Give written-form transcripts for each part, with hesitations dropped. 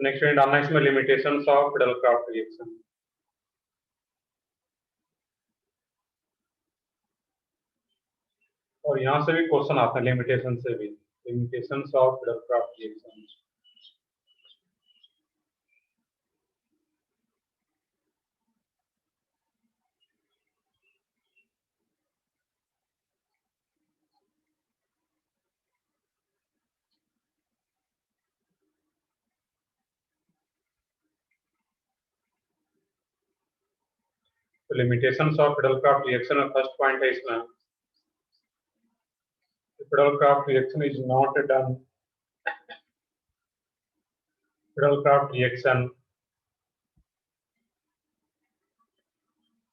तो नेक्स्ट डालना है इसमें लिमिटेशंस ऑफ फिडेल-क्राफ्ट रिएक्शन। और यहाँ से भी क्वेश्चन आता है लिमिटेशन से भी, लिमिटेशंस ऑफ फिडेल-क्राफ्ट रिएक्शन। तो लिमिटेशंस ऑफ फिडेल-क्राफ्ट रिएक्शन में फर्स्ट पॉइंट है इसमें, Fidel-craft reaction is not done, Fidel-craft reaction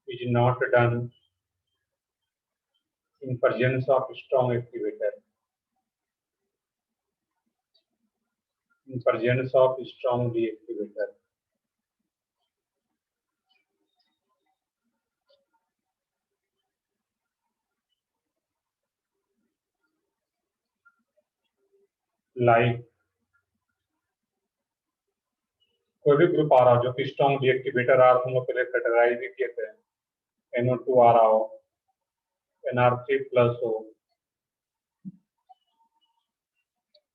is not done in presence of strong activator. In presence of strong deactivator. Like कोई भी group आ रहा हो जो कि स्ट्रॉन्ग डीएक्टिवेटर आ रहा, हम लोग पहले कैटेगराइज भी किए थे, NO2 आ रहा हो, NR3 प्लस हो,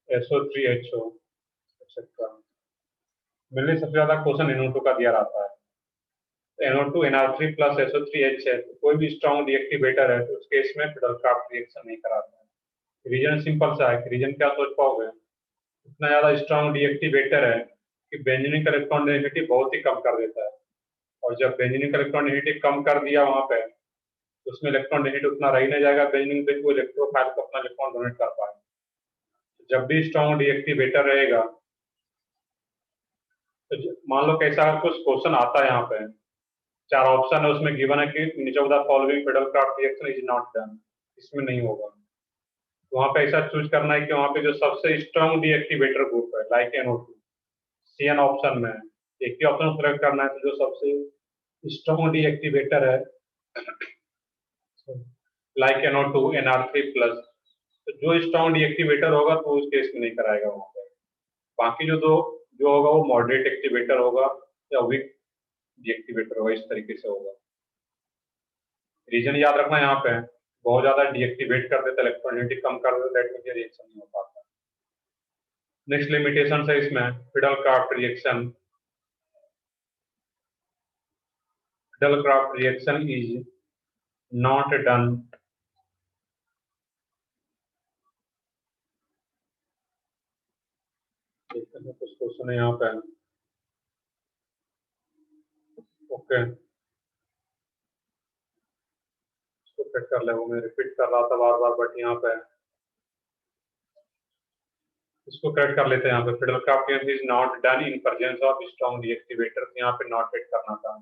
SO3H हो, एक्सेट्रा। मेनली सबसे ज्यादा क्वेश्चन NO2 का दिया रहता है। NO2 NR3 प्लस SO3H है, तो कोई भी स्ट्रॉन्ग डीएक्टिवेटर है तो उस केस में फिडेल-क्राफ्ट रिएक्शन नहीं कराता है। रीजन सिंपल सा है, रीजन क्या सोच पाओगे, इतना ज्यादा स्ट्रॉन्ग डीएक्टिवेटर है कि बेंजीनिक इलेक्ट्रॉन डेंसिटी बहुत ही कम कर देता है, और जब बेंजीनिक इलेक्ट्रॉन डेंसिटी कम कर दिया वहां पे, तो उसमें इलेक्ट्रॉन डेंसिटी उतना रह नहीं जाएगा बेंजीनिक पे, वो इलेक्ट्रोफाइल को अपना इलेक्ट्रॉन डोनेट कर पाए। जब भी स्ट्रॉन्ग डीएक्टिवेटर रहेगा, तो मान लो कैसा कुछ क्वेश्चन आता है, यहाँ पे 4 ऑप्शन है, उसमें गिवन है कि नीचे of the following Fidel-craft reaction is not done, इसमें नहीं होगा। तो वहां पे ऐसा चूज करना है कि वहां पे जो सबसे स्ट्रॉन्ग डीएक्टिवेटर ग्रुप है, लाइक NO2, CN ऑप्शन में एक ही ऑप्शन सेलेक्ट करना है, तो जो सबसे स्ट्रॉन्ग डीएक्टिवेटर है लाइक NO2 NR3 प्लस, तो जो स्ट्रॉन्ग डीएक्टिवेटर होगा तो उस केस में नहीं कराएगा वहां पे। बाकी जो होगा वो मॉडरेट एक्टिवेटर होगा या वीक डीएक्टिवेटर होगा, इस तरीके से होगा। रीजन याद रखना, यहाँ पे बहुत ज्यादा डीएक्टिवेट कर देता, इलेक्ट्रॉनिटी कम कर देता, दैट मींस रिएक्शन नहीं हो पाता। नेक्स्ट लिमिटेशन है इसमें Fidel-craft reaction, Fidel-craft reaction is not done कुछ क्वेश्चन है यहाँ पे, ओके इसको कट कर ले, वो मैं रिपीट कर रहा था बार बार, बट यहाँ पे इसको करेक्ट कर लेते हैं। यहाँ पे Friedel Crafts reaction is not done in presence of strong deactivator, यहाँ पे नॉट एड करना था।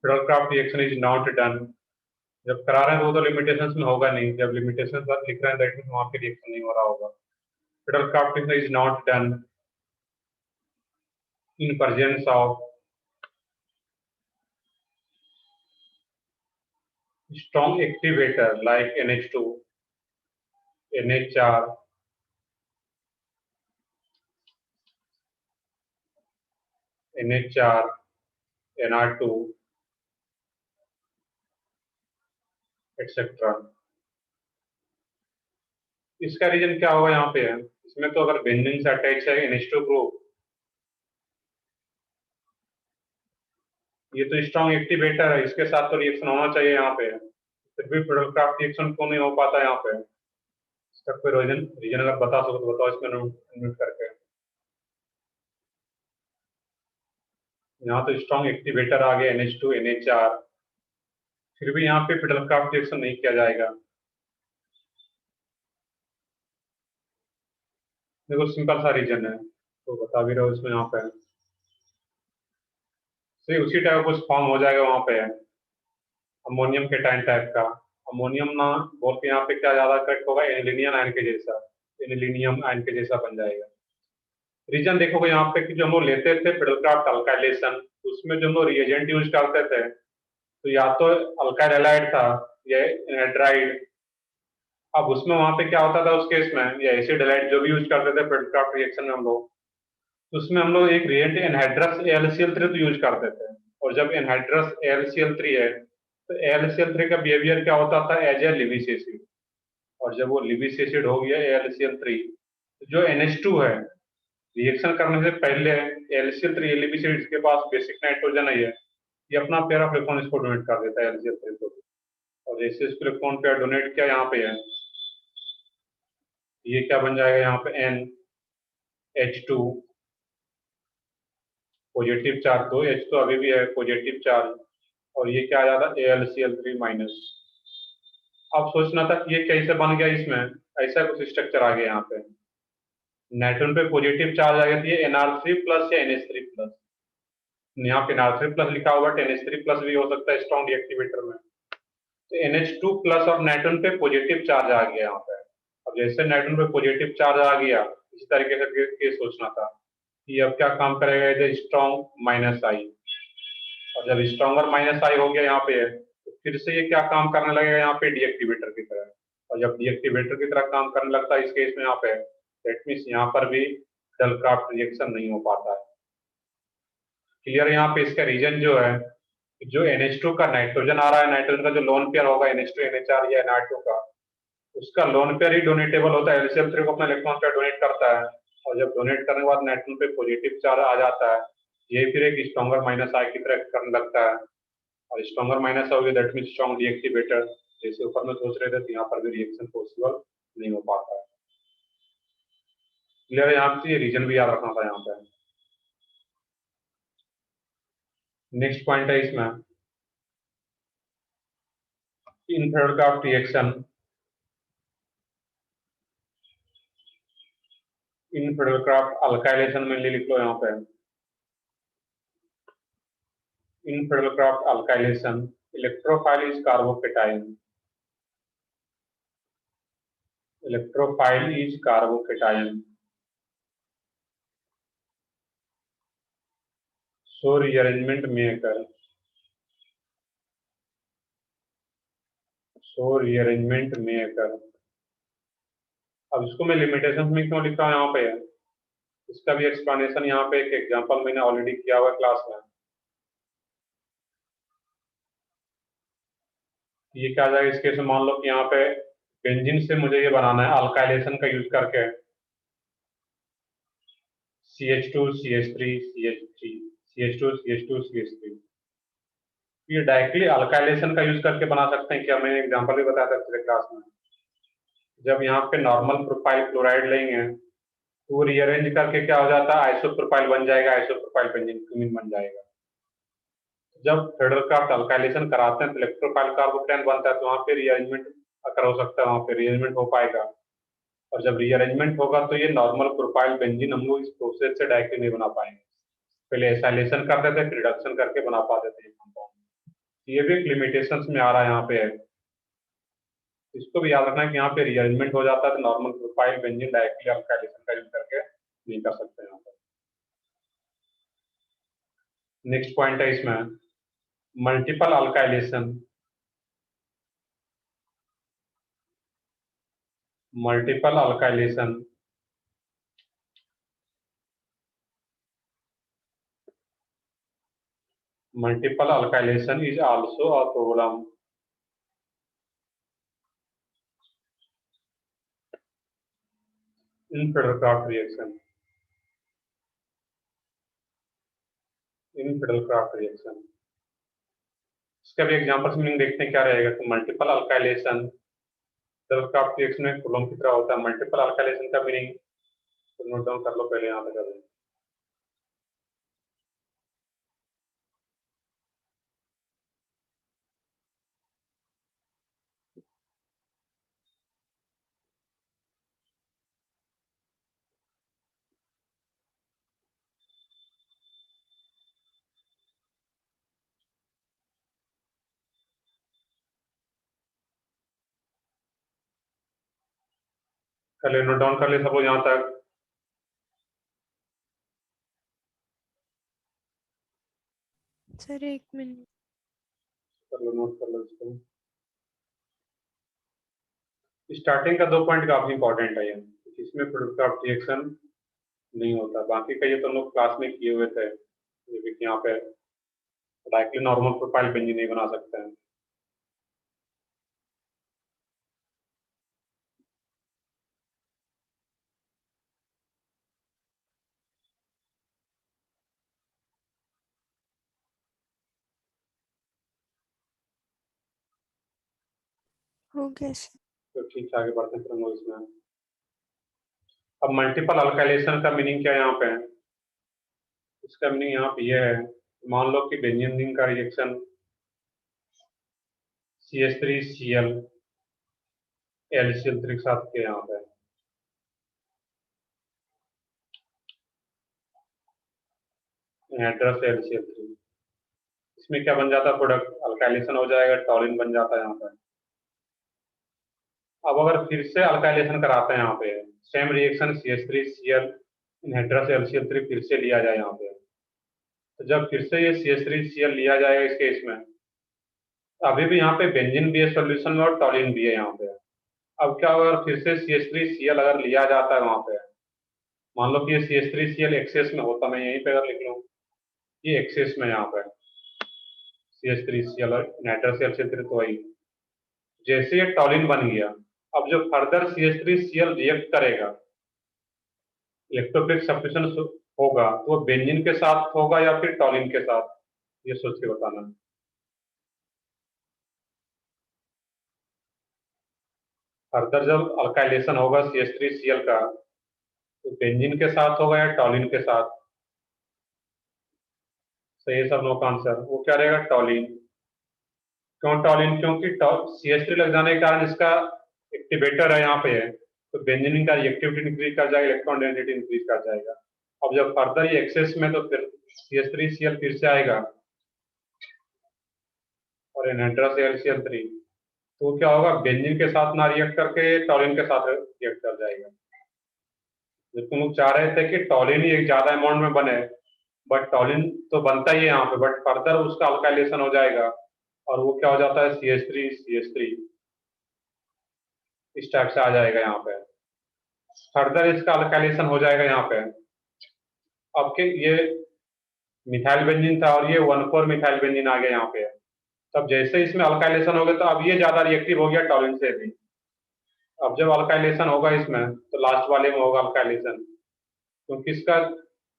Friedel Crafts reaction is not done, जब करा रहे हैं वो तो लिमिटेशंस में होगा नहीं, जब लिमिटेशंस पर लिख रहे हैं दैट मींस वहां पे रिएक्शन नहीं हो रहा होगा। Fidel-craft reaction is not done in presence of strong activator like NH2, NH4, NH4, NR2, etcetera. इसका रीजन क्या होगा यहाँ पे है, इसमें तो अगर बेंजीन से अटैच है NH2 ग्रुप, ये तो स्ट्रॉन्ग एक्टिवेटर है, इसके साथ तो रिएक्शन होना चाहिए यहाँ पे, फिर भी फिडेल-क्राफ्ट रिएक्शन क्यों नहीं हो पाता यहाँ पे, इसका कोई रीजन अगर बता सको तो बताओ, इसमें नोट करके। यहाँ तो स्ट्रॉन्ग एक्टिवेटर आ गया NH2 NH4, फिर भी यहाँ पे फिडेल-क्राफ्ट रिएक्शन नहीं किया जाएगा। देखो सिंपल सा रीजन है, तो बता भी रहा हूँ इसमें, यहाँ पे सही उसी टाइप कुछ फॉर्म हो जाएगा वहां पे, अमोनियम केटाइन टाइप का। अमोनियम ना बोल के यहाँ पे क्या ज्यादा करेक्ट होगा, एनिलीनियम आयन के जैसा, एनिलीनियम आयन के जैसा बन जाएगा। रीजन देखोगे यहाँ पे कि जो हम लोग लेते थे फिडेल-क्राफ्ट अल्काइलेशन, उसमें जो हम लोग रिएजेंट यूज करते थे, तो या तो अल्काइल हैलाइड था या एनहाइड्राइड। अब उसमें वहां पे क्या होता था उस केस में, या एसिड हैलाइड जो भी यूज करते थे फिडेल-क्राफ्ट रिएक्शन में हम लोग, तो उसमें हम लोग एक रिएजेंट एनहाइड्रस AlCl3 तो यूज करते थे, और जब एनहाइड्रस AlCl3 है तो AlCl3 का बिहेवियर क्या होता था, एज ए लिविस एसिड। और जब वो लिविस एसिड हो गया AlCl3, तो जो NH2 है, रिएक्शन करने से पहले AlCl3 लिविस एसिड के पास बेसिक नाइट्रोजन है, ये अपना पेयर ऑफ इलेक्ट्रॉन इसको डोनेट कर देता है AlCl3 को। और जैसे इसको इलेक्ट्रॉन पेयर डोनेट किया यहाँ पे है, ये क्या बन जाएगा यहाँ पे NH2 पॉजिटिव चार्ज, तो H तो अभी भी है पॉजिटिव चार्ज, और ये क्या आ जाता है AlCl3 माइनस। अब सोचना था कि ये कैसे बन गया, इसमें ऐसा कुछ स्ट्रक्चर आ गया यहाँ पे, नाइट्रोजन पे पॉजिटिव चार्ज आ गया, ये Nr3 प्लस या NH3 प्लस। यहाँ पे Nr3 प्लस लिखा होगा, NH3 प्लस भी हो सकता है स्ट्रॉन्ग डीएक्टिवेटर में। तो NH2 प्लस और नाइट्रोजन पे पॉजिटिव चार्ज आ गया यहाँ पे। अब जैसे नाइट्रोजन पे पॉजिटिव चार्ज आ गया, इस तरीके से केस सोचना था कि अब क्या काम करेगा, इधर स्ट्रॉन्ग माइनस आई, और जब स्ट्रॉन्गर माइनस आई हो गया यहाँ पे, तो फिर से ये क्या काम करने लगेगा यहाँ पे, डीएक्टिवेटर की तरह। और जब डीएक्टिवेटर की तरह काम करने लगता है इस केस में यहाँ पे, दैट मीन्स यहाँ पर भी डलक्राफ्ट रिएक्शन नहीं हो पाता है। क्लियर? यहाँ पे इसका रीजन जो है, जो NH2 का नाइट्रोजन आ रहा है, नाइट्रोजन का जो लोन पेयर होगा NH2 NHR या NR2 का, उसका लोन पेयर ही डोनेटेबल होता है, LCl3 को अपना इलेक्ट्रॉन पेयर डोनेट करता है, और जब डोनेट करने के बाद नाइट्रोजन पे पॉजिटिव चार्ज आ जाता है, ये फिर एक स्ट्रॉन्गर माइनस आई की तरह करने लगता है, और स्ट्रॉन्गर माइनस हो गया, दैट मीन स्ट्रॉन्ग डीएक्टिवेटर। जैसे ऊपर में सोच रहे थे, तो यहाँ पर भी रिएक्शन पॉसिबल नहीं हो पाता है। क्लियर है? यहाँ पे ये रीजन भी याद रखना था यहाँ पे। नेक्स्ट पॉइंट है इसमें, इन फेडरक्राफ्ट रिएक्शन, इन फेडरक्राफ्ट अल्काइलेशन में लिख लो यहाँ पे, in Friedel Crafts alkylation, electrophile is carbocation, electrophile is carbocation, so rearrangement में कर, सो रीअरेंजमेंट में कर। अब इसको मैं लिमिटेशन में क्यों लिखा हूँ यहाँ पे, इसका भी एक्सप्लेनेशन यहाँ पे एक एग्जांपल मैंने ऑलरेडी किया हुआ है क्लास में। ये क्या आ जाएगा इस केस में, मान लो कि यहाँ पे बेंजीन से मुझे ये बनाना है अल्काइलेशन का यूज करके, CH2 CH3 CH3 CH2 CH2 CH3, ये डायरेक्टली अल्काइलेशन का यूज करके बना सकते हैं क्या? मैंने एग्जांपल भी बताया था पिछले क्लास में। जब यहाँ पे नॉर्मल प्रोपाइल क्लोराइड लेंगे, तो वो रीअरेंज करके क्या हो जाता है, आइसोप्रोपाइल बन जाएगा, आइसोप्रोपाइल बेंजीन क्यूमीन बन जाएगा। जब फेडरक्राफ्ट अल्काइलेशन कराते हैं तो इलेक्ट्रोफाइल कार्बोकेटाइन बनता है, तो वहाँ पे रीअरेंजमेंट अगर हो सकता है, वहाँ पे रीअरेंजमेंट हो पाएगा। और जब रीअरेंजमेंट होगा तो ये नॉर्मल प्रोपाइल बेंजीन हम लोग इस प्रोसेस से डायरेक्टली नहीं बना पाएंगे, पहले एसाइलेशन करते थे, फिर रिडक्शन करके बना पाते थे ये कंपाउंड। ये भी एक लिमिटेशंस में आ रहा है यहाँ पे है, इसको भी याद रखना है कि यहाँ पे रीअरेंजमेंट हो जाता है तो normal propyl benzene directly alkylation का यूज करके नहीं कर सकते यहाँ पे। नेक्स्ट पॉइंट है इसमें, multiple alkylation, multiple alkylation, multiple alkylation is also a problem in Friedel-Crafts reaction, in Friedel-Crafts reaction। इसका भी एग्जांपल्स मीनिंग देखते हैं क्या रहेगा। तो मल्टीपल अल्काइलेशन Friedel-Crafts रिएक्शन में कूलम की तरह होता है। मल्टीपल अल्काइलेशन का मीनिंग तो नोट डाउन कर लो पहले यहाँ तक। पहले नोट डाउन कर ले सब लोग यहाँ तक। सर एक मिनट, कर लो, नोट कर लो इसको। स्टार्टिंग का 2 पॉइंट काफी इंपॉर्टेंट है ये, इसमें Friedel-Crafts रिएक्शन नहीं होता। बाकी का ये तो हम लोग क्लास में किए हुए थे, ये भी यहाँ पे डायरेक्टली नॉर्मल प्रोफाइल बेंजीन नहीं बना सकते हैं। हो गया सर। तो ठीक है, आगे बढ़ते हैं फिर हम लोग इसमें। अब मल्टीपल अल्काइलेशन का मीनिंग क्या है यहाँ पे? इसका मीनिंग यहाँ पे ये है, मान लो कि बेंजीन का रिएक्शन CH3Cl LCl3 के साथ के यहाँ पे, एड्रेस LCl3, इसमें क्या बन जाता है? प्रोडक्ट अल्काइलेशन हो जाएगा, टॉलिन बन जाता है यहाँ पे। अब अगर फिर से अल्काइलेशन कराते हैं यहाँ पे, same reaction CH3Cl address LCl3 फिर से लिया जाए यहाँ पे, तो जब फिर से ये CH3Cl लिया जाएगा इस केस में, अभी भी यहाँ पे बेंजीन भी है सोल्यूशन में और टॉलिन भी है यहाँ पे। अब क्या होगा, अगर फिर से CH3Cl अगर लिया जाता है वहां पे, मान लो कि ये CH3Cl एक्सेस में होता, मैं यहीं पे अगर लिख लूँ, ये एक्सेस में यहाँ पे CH3Cl और नाइट्रस LCl3 तो वही, जैसे ये टॉलिन बन गया, अब जो फर्दर CH3Cl रिएक्ट करेगा, इलेक्ट्रोफिलिक सब्स्टिट्यूशन होगा, तो वो बेंजीन के साथ होगा या फिर टॉलिन के साथ, ये सोच के बताना। फर्दर जब अल्काइलेशन होगा CH3Cl का, तो बेंजीन के साथ होगा या टॉलिन के साथ? सही है सब लोग का आंसर, वो क्या रहेगा? टॉलिन। क्यों टॉलिन? क्योंकि CH3 लग जाने के कारण इसका एक्टिवेटर है यहाँ पे है, तो बेंजीन का रिएक्टिविटी इंक्रीज कर जाएगा, इलेक्ट्रॉन डेंसिटी इंक्रीज कर जाएगा। अब जब फर्दर ये एक्सेस में, तो फिर CH3Cl फिर से आएगा और ये नाइट्रस LCl3, तो क्या होगा? बेंजीन के साथ ना रिएक्ट करके टॉलिन के साथ रिएक्ट कर जाएगा। जब तुम लोग चाह रहे थे कि टॉलिन ही एक ज्यादा अमाउंट में बने, बट टॉलिन तो बनता ही है यहाँ पे, बट फर्दर उसका अल्काइलेशन हो जाएगा और वो क्या हो जाता है? CH3 इस टाइप से आ जाएगा यहाँ पे, फर्दर इसका अल्काइलेशन हो जाएगा यहाँ पे। अब के ये मिथाइल बेंजीन था और ये 1,4 मिथाइल बेंजीन आ गया यहाँ पे, तब जैसे इसमें अल्काइलेशन हो गया, तो अब ये ज्यादा रिएक्टिव हो गया टॉलिन से भी। अब जब अल्काइलेशन होगा इसमें, तो लास्ट वाले में होगा अल्काइलेशन, क्योंकि इसका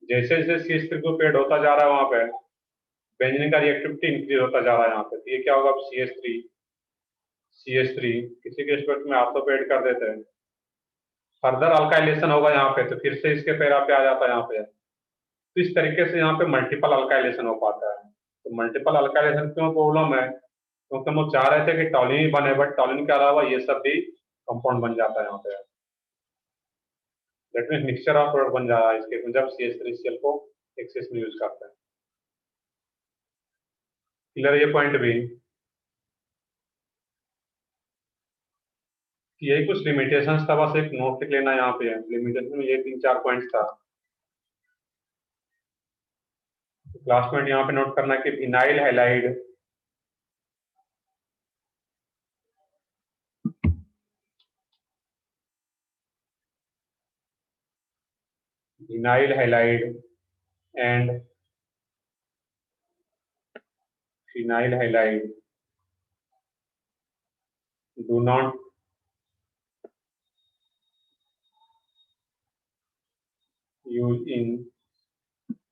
जैसे जैसे CH3 ग्रुप ऐड होता जा रहा है वहां पे, बेंजीन का रिएक्टिविटी इंक्रीज होता जा रहा है यहाँ पे, तो ये क्या होगा? अब CH3 किसी के रिस्पेक्ट में ऑर्थो पे ऐड कर देते हैं, फर्दर अल्काइलेशन होगा यहाँ पे, तो फिर से इसके पैरा पे आ जाता है यहाँ पे। तो इस तरीके से यहाँ पे मल्टीपल अल्काइलेशन हो पाता है। तो मल्टीपल अल्काइलेशन क्यों प्रॉब्लम है? क्योंकि हम लोग चाह रहे थे कि टॉलिन ही बने, बट टॉलिन के अलावा ये सब भी कंपाउंड बन जाता है यहाँ पे। That means mixture of product बन जा रहा है इसके में, जब CH3Cl को एक्सेस में यूज करते हैं। क्लियर ये पॉइंट भी? यही कुछ लिमिटेशंस था, बस एक नोट लिख लेना यहाँ पे। लिमिटेशन में ये 3-4 पॉइंट्स था। क्लास में यहाँ पे नोट करना कि vinyl halide and phenyl halide do not use in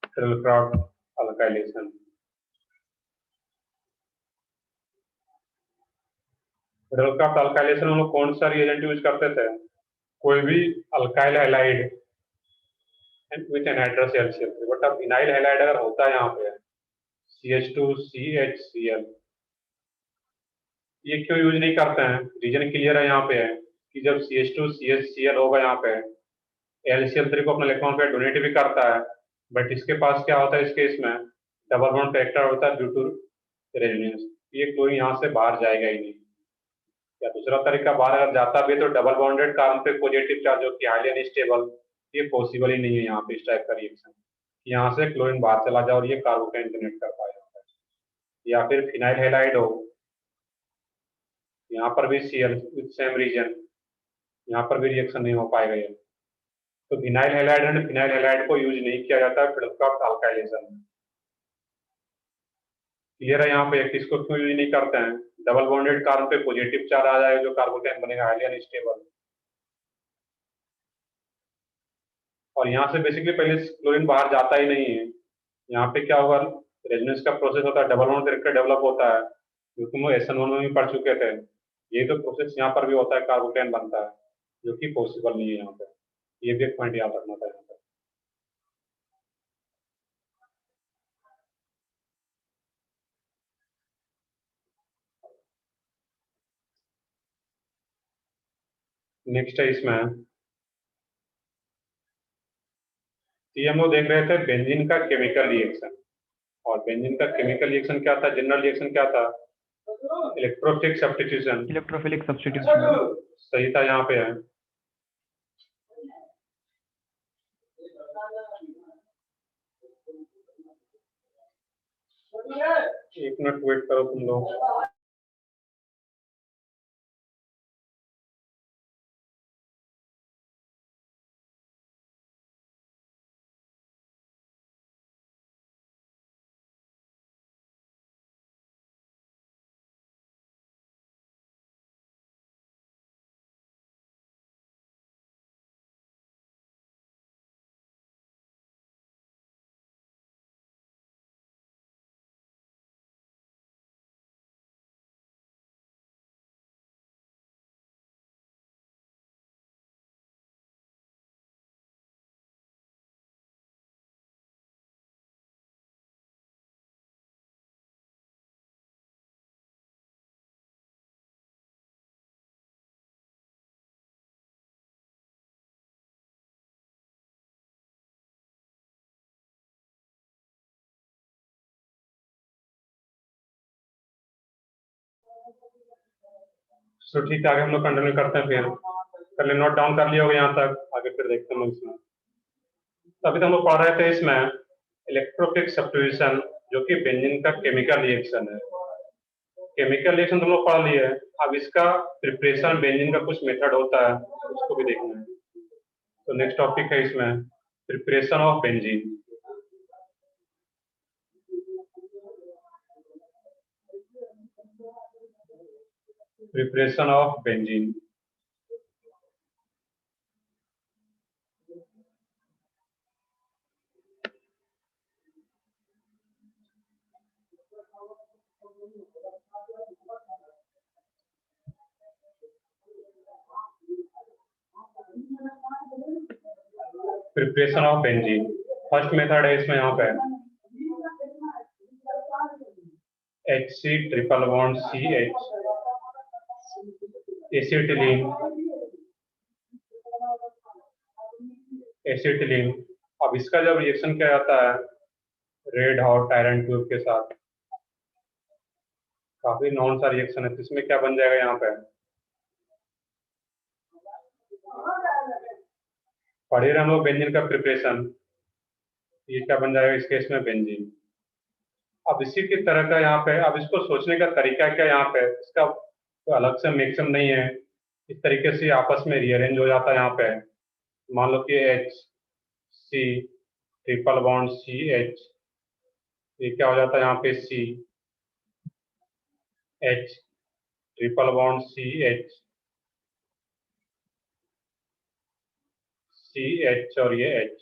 Fiddlecraft alkylation. Friedel Crafts alkylation हम लोग कौन सा रिएजेंट यूज करते थे? कोई भी alkyl halide with anhydrous LCl3, but अब विनाइल हैलाइड अगर होता है यहाँ पे CH2CHCl, ये क्यों यूज नहीं करते हैं? रीजन क्लियर है यहाँ पे है कि जब CH2CHCl होगा यहाँ पे, LCl3 को अपना इलेक्ट्रॉन पेयर डोनेट भी करता है, बट इसके पास क्या होता है इस केस में? डबल बॉन्ड फैक्टर होता है ड्यू टू रेजोनेंस। ये कोई यहाँ से बाहर जाएगा ही नहीं, या दूसरा तरीका, बाहर अगर जाता भी तो डबल बॉन्डेड कार्बन पे पॉजिटिव चार्ज जो कि हाईली अनस्टेबल, ये पॉसिबल ही नहीं है यहाँ पे इस टाइप का रिएक्शन, यहाँ से क्लोरीन बाहर चला जाए और ये कार्बोकेन डोनेट कर पाए। या फिर फिनाइल हैलाइड हो, यहाँ पर भी Cl विथ सेम रीजन, यहाँ पर भी रिएक्शन नहीं हो पाएगा ये। तो vinyl halide and phenyl halide को यूज नहीं किया जाता है फिडलक्राफ्ट अल्काइलेशन में। क्लियर है यहाँ पे किसको क्यों यूज नहीं करते हैं? डबल बॉन्डेड कार्बन पे पॉजिटिव चार्ज आ जाएगा, जो कार्बोकेन बनेगा हाईली अनस्टेबल। और यहाँ से बेसिकली पहले क्लोरीन बाहर जाता ही नहीं है। यहाँ पे क्या होगा, रेजोनेंस का प्रोसेस होता है, डबल बॉन्ड करके डेवलप होता है, जो तुम SN1 में भी पढ़ चुके थे। ये तो प्रोसेस यहाँ पर भी होता है, कार्बोकेन बनता है, जो कि पॉसिबल नहीं है यहाँ पे। ये भी एक पॉइंट याद रखना था यहाँ पे। नेक्स्ट है इसमें, ये हम लोग देख रहे थे बेंजीन का केमिकल रिएक्शन। और बेंजीन का केमिकल रिएक्शन क्या था, जनरल रिएक्शन क्या था? Electrophilic substitution. इलेक्ट्रोफिलिक सब्स्टिट्यूशन सही था, यहाँ पे है। एक मिनट वेट करो तुम लोग। तो ठीक है, आगे हम लोग कंटिन्यू करते हैं, फिर कर ले, नोट डाउन कर लिया होगा यहाँ तक, आगे फिर देखते हैं इसमें। तो अभी तो हम लोग पढ़ रहे थे इसमें इलेक्ट्रोफिलिक सब्स्टिट्यूशन, जो कि बेंजीन का केमिकल रिएक्शन है। केमिकल रिएक्शन तुम लोग पढ़ लिए। अब इसका प्रिपरेशन बेंजीन का कुछ मेथड होता है, उसको भी देखना है। तो नेक्स्ट टॉपिक है इसमें preparation of benzene. Preparation of benzene. Preparation of benzene first method है इसमें, यहाँ पे HC triple bond CH acetylene. Acetylene, अब इसका जब रिएक्शन किया जाता है रेड हॉट आयरन ट्यूब के साथ, काफी नॉन सा रिएक्शन है, तो इसमें क्या बन जाएगा यहाँ पे? पढ़े रहे हम लोग बेंजीन का प्रिपरेशन, ये क्या बन जाएगा इस केस में? बेंजीन। अब इसी की तरह का यहाँ पे, अब इसको सोचने का तरीका क्या यहाँ पे, इसका कोई अलग से मिक्सम नहीं है, इस तरीके से आपस में रीअरेंज हो जाता है यहाँ पे। मान लो कि HC ट्रिपल बॉन्ड CH, ये क्या हो जाता है यहाँ पे? CH ट्रिपल बॉन्ड CH और ये H,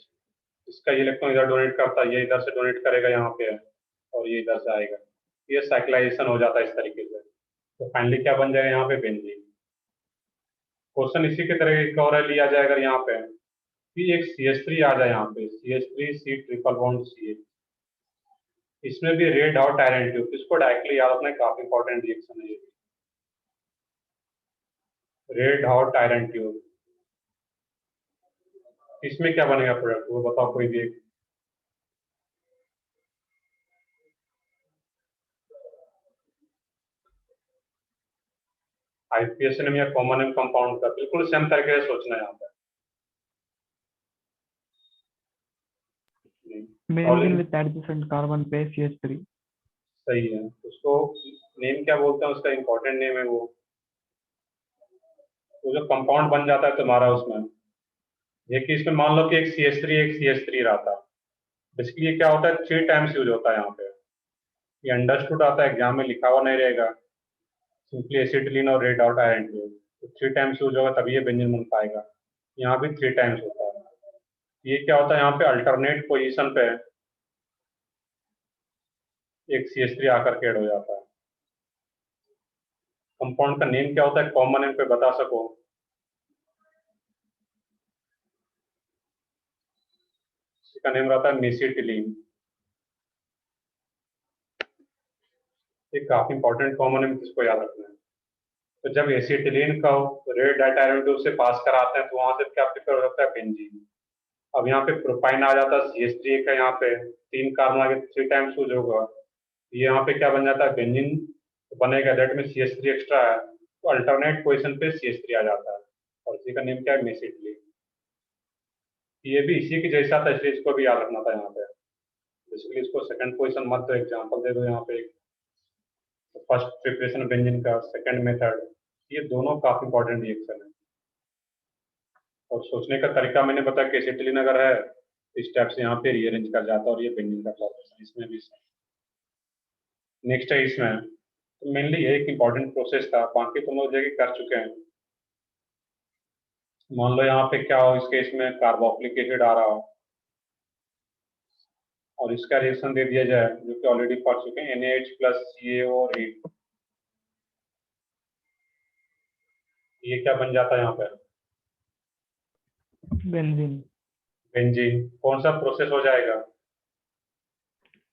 इसका ये इलेक्ट्रॉन इधर डोनेट करता है, ये इधर से डोनेट करेगा यहाँ पे, और ये इधर से आएगा, ये साइक्लाइजेशन हो जाता है इस तरीके से। तो फाइनली क्या बन जाएगा यहाँ पे? बेंजीन। क्वेश्चन इसी के तरह एक और लिया जाए अगर यहाँ पे कि एक CH3 आ जाए यहाँ पे, CH3C ट्रिपल बॉन्ड CH, इसमें भी रेड हॉट आयरन ट्यूब, इसको डायरेक्टली याद रखना, काफी इंपॉर्टेंट रिएक्शन है ये। रेड हॉट आयरन ट्यूब, इसमें क्या बनेगा प्रोडक्ट, वो बताओ कोई भी एक। IPSN या कॉमन एम कंपाउंड का बिल्कुल सेम तरीके से सोचना है यहाँ पे। बेंजीन विद एडजेसेंट कार्बन पे CH3। सही है, उसको नेम क्या बोलते हैं, उसका इंपॉर्टेंट नेम है वो जो कंपाउंड बन जाता है तुम्हारा उसमें, ये कि इसमें मान लो कि एक CH3 रहता है। बेसिकली ये क्या होता है, 3 टाइम्स यूज होता है यहाँ पे। ये अंडरस्टूड आता है, एग्जाम में लिखा हुआ नहीं रहेगा। सिंपली एसिटिलीन और रेड आउट आयरन तो 3 टाइम्स यूज होगा तभी ये बेंजीन बन पाएगा। यहाँ भी 3 टाइम्स होता है। ये क्या होता है, यहाँ पे अल्टरनेट पोजीशन पे एक CH3 आकर के ऐड हो जाता है। कंपाउंड का नेम क्या होता है, कॉमन नेम पे बता सको? इसका नेम रहता है मेसिटिलीन। ये काफी इंपॉर्टेंट कॉमन नेम, इसको याद रखना है। तो जब एसिटिलीन का रेड डाइट आयरन टू से पास कराते हैं तो वहां से क्या प्रिपेयर हो जाता है, बेंजीन। अब यहाँ पे प्रोपाइन आ जाता है, CH3 का यहाँ पे 3 कार्बन आगे 3 टाइम्स यूज होगा। ये यहाँ पे क्या बन जाता है, बेंजीन बनेगा। दैट में CH3 एक्स्ट्रा है तो अल्टरनेट पोजीशन पे CH3 आ जाता है और इसी का नेम क्या है, मेसिटिलीन। ये भी इसी की जैसा था, इसलिए इसको भी याद रखना था यहाँ पे। बेसिकली इसको सेकंड पोजीशन मत दो, एग्जांपल दे दो यहाँ पे। फर्स्ट प्रिपरेशन बेंजीन का, सेकंड मेथड, ये दोनों काफी इंपॉर्टेंट रिएक्शन है। और सोचने का तरीका मैंने बताया कि एसिटिलीन अगर है इस टाइप से यहाँ पे रीअरेंज कर जाता है और ये बेंजीन का प्रोसेस इसमें भी। नेक्स्ट है इसमें तो मेनली ये एक इंपॉर्टेंट प्रोसेस था, बाकी तुम लोग जगह कर चुके हैं। मान लो यहाँ पे क्या हो, इस केस में कार्बोक्सिलिक एसिड आ रहा हो और इसका रिएक्शन दे दिया जाए जो कि ऑलरेडी पढ़ चुके हैं, NaH प्लस CaO और हीट। ये क्या बन जाता है यहाँ पे, बेंजीन। बेंजीन। कौन सा प्रोसेस हो जाएगा,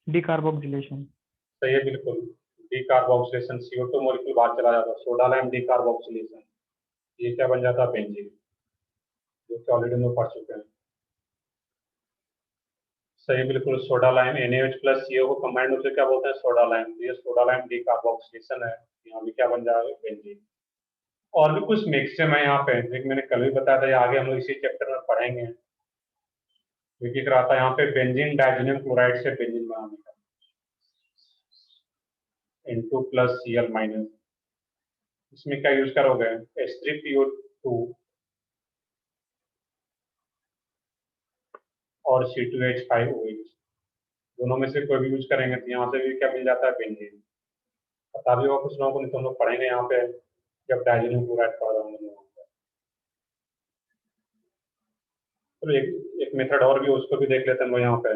डिकार्बोक्सिलेशन। सही है बिल्कुल, डिकार्बोक्सिलेशन। CO2 मॉलिक्यूल बाहर चला जाता है, सोडा लाइम डिकार्बोक्सिलेशन। ये क्या बन जाता है, बेंजीन, जो कि ऑलरेडी हम लोग पढ़ चुके हैं। सही बिल्कुल, soda lime NaH plus CO को कंबाइंड होकर क्या बोलते हैं, सोडा लाइम। ये सोडा लाइम डिकार्बोक्सिलेशन है, यहाँ भी क्या बन जाएगा, बेंजीन। और भी कुछ मिक्सचर है यहाँ पे, जो कि मैंने कल भी बताया था, ये आगे हम लोग इसी चैप्टर में पढ़ेंगे। देखिए कराता है यहाँ पे बेंजीन डाइजेनियम क्लोराइड से बेंजीन बनाने का, N2 प्लस Cl माइनस। इसमें क्या यूज करोगे, H3PO2 और C2H5OH, दोनों में से कोई भी यूज करेंगे तो यहाँ से भी क्या मिल जाता है, बेंजीन। पता भी होगा कुछ लोगों को, नहीं तो हम लोग पढ़ेंगे यहाँ पे जब डाइजेनियम क्लोराइड पढ़ रहे होंगे। तो एक एक मेथड और भी है, उसको भी देख लेते हैं हम लोग यहाँ पे।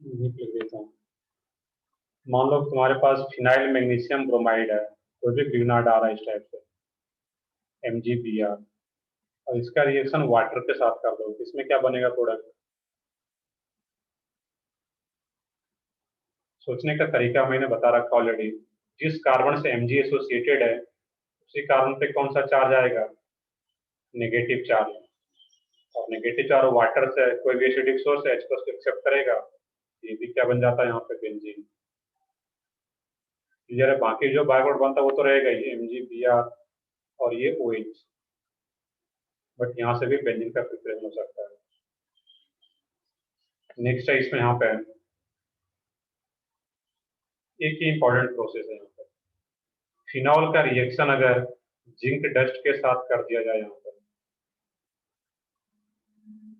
लिख देता हूँ। मान लो तुम्हारे पास फिनाइल मैग्नीशियम ब्रोमाइड है, कोई भी ग्रीनार्ड आ रहा है इस टाइप से, MgBr, और इसका रिएक्शन वाटर के साथ कर दो, इसमें क्या बनेगा प्रोडक्ट। सोचने का तरीका मैंने बता रखा ऑलरेडी। जिस कार्बन से Mg एसोसिएटेड है उसी कार्बन पे कौन सा चार्ज आएगा, नेगेटिव चार्ज। और नेगेटिव चार्ज वाटर से कोई भी एसिडिक सोर्स है H को एक्सेप्ट करेगा, ये भी क्या बन जाता है यहाँ पे, बेंजीन। क्लियर है, बाकी जो बाय प्रोडक्ट बनता है वो तो रहेगा ही, MgBr और ये OH, बट यहाँ से भी बेंजीन का प्रिपरेशन हो सकता है। नेक्स्ट है इसमें यहाँ पे एक ही इंपॉर्टेंट प्रोसेस है यहाँ पे, फिनॉल का रिएक्शन अगर जिंक डस्ट के साथ कर दिया जाए, यहाँ पर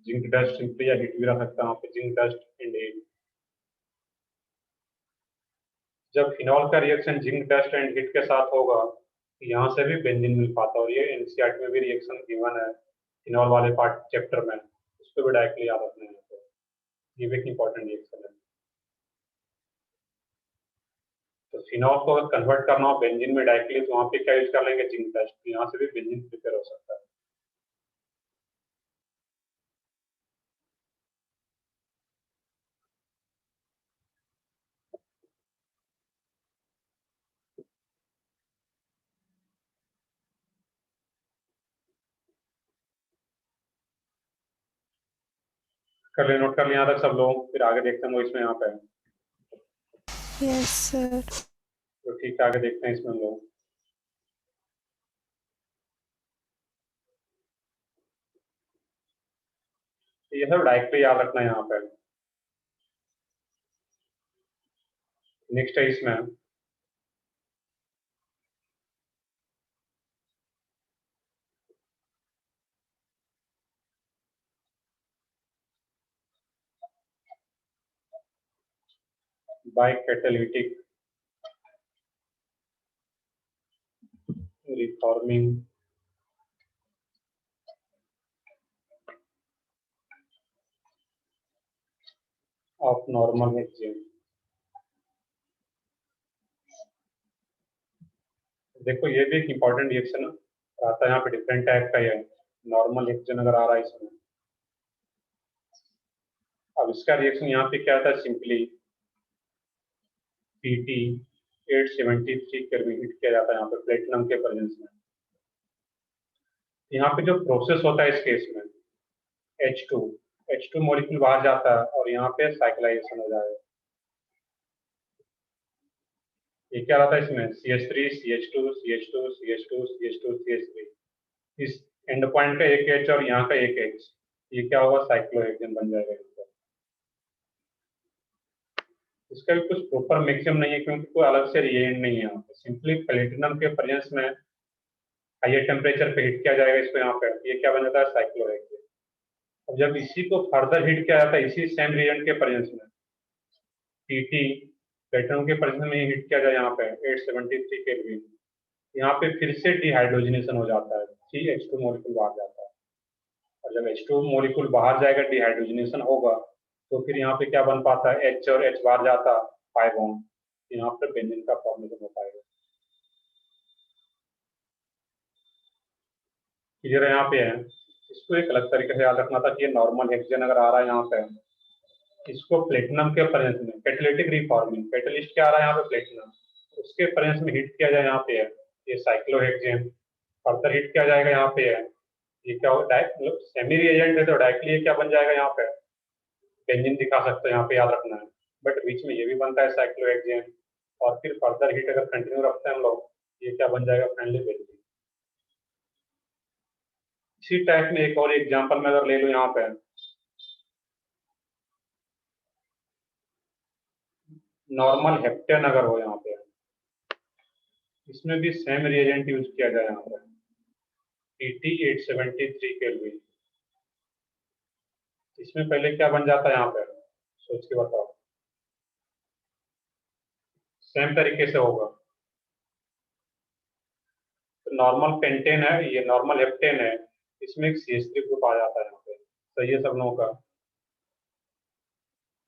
जिंक डस्ट सिंपली या हीट भी रख सकता हूँ, जिंक डस्ट एंड हीट। जब फिनॉल का reaction zinc dust and heat के साथ होगा तो यहाँ से भी बेंजीन मिल पाता है, और ये NCERT में भी रिएक्शन गिवन है फिनॉल वाले पार्ट चैप्टर में, उसको भी डायरेक्टली याद रखना है। ये भी एक इंपॉर्टेंट रिएक्शन है। तो फिनॉल को अगर कन्वर्ट करना हो बेंजीन में डायरेक्टली तो वहाँ पे क्या यूज कर लेंगे, जिंक डस्ट। यहाँ से भी बेंजीन प्रिपेयर हो सकता है। कर ले, नोट कर लिया यहाँ तक सब लोग, फिर आगे देखते हैं वो इसमें यहाँ पे। Yes, sir. तो ठीक है, आगे देखते हैं इसमें हम लोग। ये सब डायरेक्टली याद रखना है यहाँ पे। नेक्स्ट है इसमें बाइकैटालिटिक reforming of normal hexane। देखो ये भी एक इम्पोर्टेंट रिएक्शन आता है, यहाँ पे डिफरेंट टाइप का है, नॉर्मल हेक्सेन अगर आ रहा है इसमें। अब इसका रिएक्शन यहाँ पे क्या था, सिंपली Pt 873 केल्विन हीट किया जाता है यहाँ पे प्लेटिनम के प्रेजेंस में। यहाँ पे जो प्रोसेस होता है इस केस में H2 मॉलिक्यूल बाहर जाता है और यहाँ पे साइक्लाइजेशन हो जाएगा। ये क्या रहता है इसमें CH3 CH2 CH2 CH2 CH2 CH3, इस एंड पॉइंट का एक H और यहाँ का एक H, ये क्या होगा साइक्लोहेक्सेन बन जाएगा। इसका भी कुछ प्रॉपर मैक्सिमम नहीं है क्योंकि कोई अलग से रिएजेंट नहीं है यहाँ पे, सिंपली प्लेटिनम के प्रेजेंस में हायर टेम्परेचर पे हीट किया जाएगा इसको, यहाँ पे ये क्या बन जाता है साइक्लोहेक्सेन। अब जब इसी को फर्दर हीट किया जाता है इसी सेम रिएजेंट के प्रेजेंस में Pt प्लेटिनम के प्रेजेंस में हीट किया जाए यहाँ पे 873 केल्विन, यहाँ पे फिर से डिहाइड्रोजनेशन हो जाता है, CH2 मॉलिक्यूल बाहर जाता है और जब H2 मॉलिक्यूल बाहर जाएगा डिहाइड्रोजनेशन होगा तो फिर यहाँ पे क्या बन पाता है H और H बाहर जाता पाई बॉन्ड, यहाँ पे बेंजीन का फॉर्मेशन हो पाएगा। क्लियर है यहाँ पे है। इसको एक अलग तरीके से याद रखना था कि ये नॉर्मल हेक्सेन अगर आ रहा है यहाँ पे, इसको प्लेटिनम के प्रेजेंस में कैटालिटिक रिफॉर्मिंग, कैटलिस्ट क्या आ रहा है यहाँ पे प्लेटिनम, उसके प्रेजेंस में हीट किया जाए यहाँ पे है ये साइक्लोहेक्सेन, फर्दर हीट किया जाएगा यहाँ पे है, ये क्या होगा मतलब सेमी रिएजेंट है तो डायरेक्टली ये क्या बन जाएगा यहाँ पे बेंजीन दिखा सकते हैं, यहाँ पे याद रखना है। बट बीच में ये भी बनता है साइक्लोहेक्सेन और फिर फर्दर हीट अगर कंटिन्यू रखते हैं हम लोग, ये क्या बन जाएगा फाइनली बेंजीन। इसी टाइप में एक और एग्जांपल में अगर ले लो यहाँ पे नॉर्मल हेप्टेन अगर हो यहाँ पे, इसमें भी सेम रिएजेंट यूज किया जाए यहाँ पे Pt 873 केल्विन, इसमें पहले क्या बन जाता है यहाँ पे सोच के बताओ, सेम तरीके से होगा। तो नॉर्मल पेंटेन है, ये नॉर्मल हेप्टेन है, इसमें एक CH3 ग्रुप आ जाता है यहाँ पे, सही है सब लोगों का।